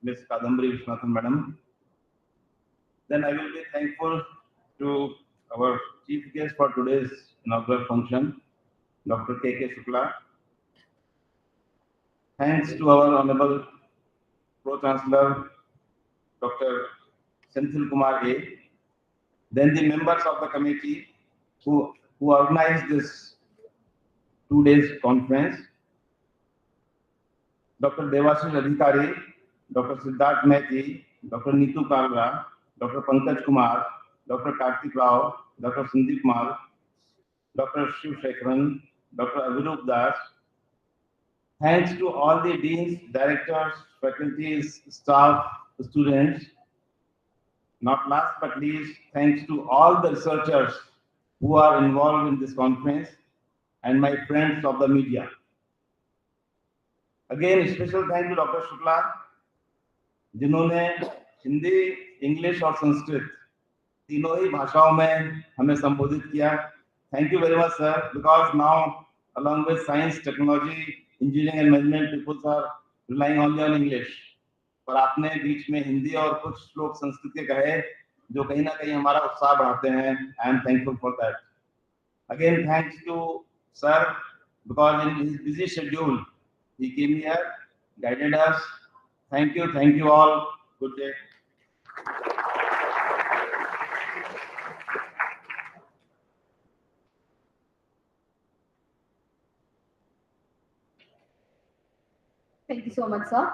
Ms. Kadambari Viswanathan, Madam. Then I will be thankful to our chief guest for today's inaugural function, Dr. K.K. Shukla. Thanks to our Honorable Pro-Chancellor, Dr. Senthil Kumar A. Then the members of the committee who organized this 2 days conference, Dr. Devashish Adhikari, Dr. Siddharth Methi, Dr. Neetu Kalra, Dr. Pankaj Kumar, Dr. Kartik Rao, Dr. Sandeep Mal, Dr. Shiv Shekharan, Dr. Avirup Das. Thanks to all the deans, directors, faculties, staff, students. Not last but least, thanks to all the researchers who are involved in this conference and my friends of the media. Again, special thank to Dr. Shukla, जिन्होंने Hindi, English और संस्कृत तीनों ही भाषाओं में हमें संबोधित किया. Thank you very much, sir, because now, along with science, technology, engineering and management, people are relying only on English. पर आपने बीच में हिंदी और कुछ श्लोक संस्कृत के कहे जो कहीं ना कहीं हमारा उत्साह बढ़ाते हैं. I am thankful for that. Again, thanks to sir, because in his busy schedule, he came here, guided us. Thank you all. Good day. Thank you so much, sir.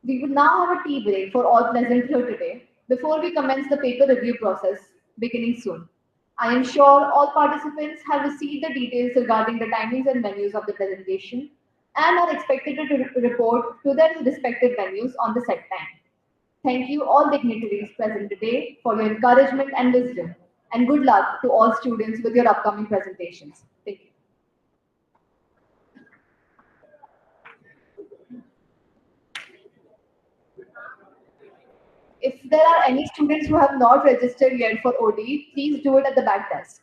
We will now have a tea break for all present here today before we commence the paper review process beginning soon. I am sure all participants have received the details regarding the timings and venues of the presentation and are expected to report to their respective venues on the set time. Thank you all dignitaries present today for your encouragement and wisdom, and good luck to all students with your upcoming presentations. Thank you. If there are any students who have not registered yet for OD, please do it at the back desk.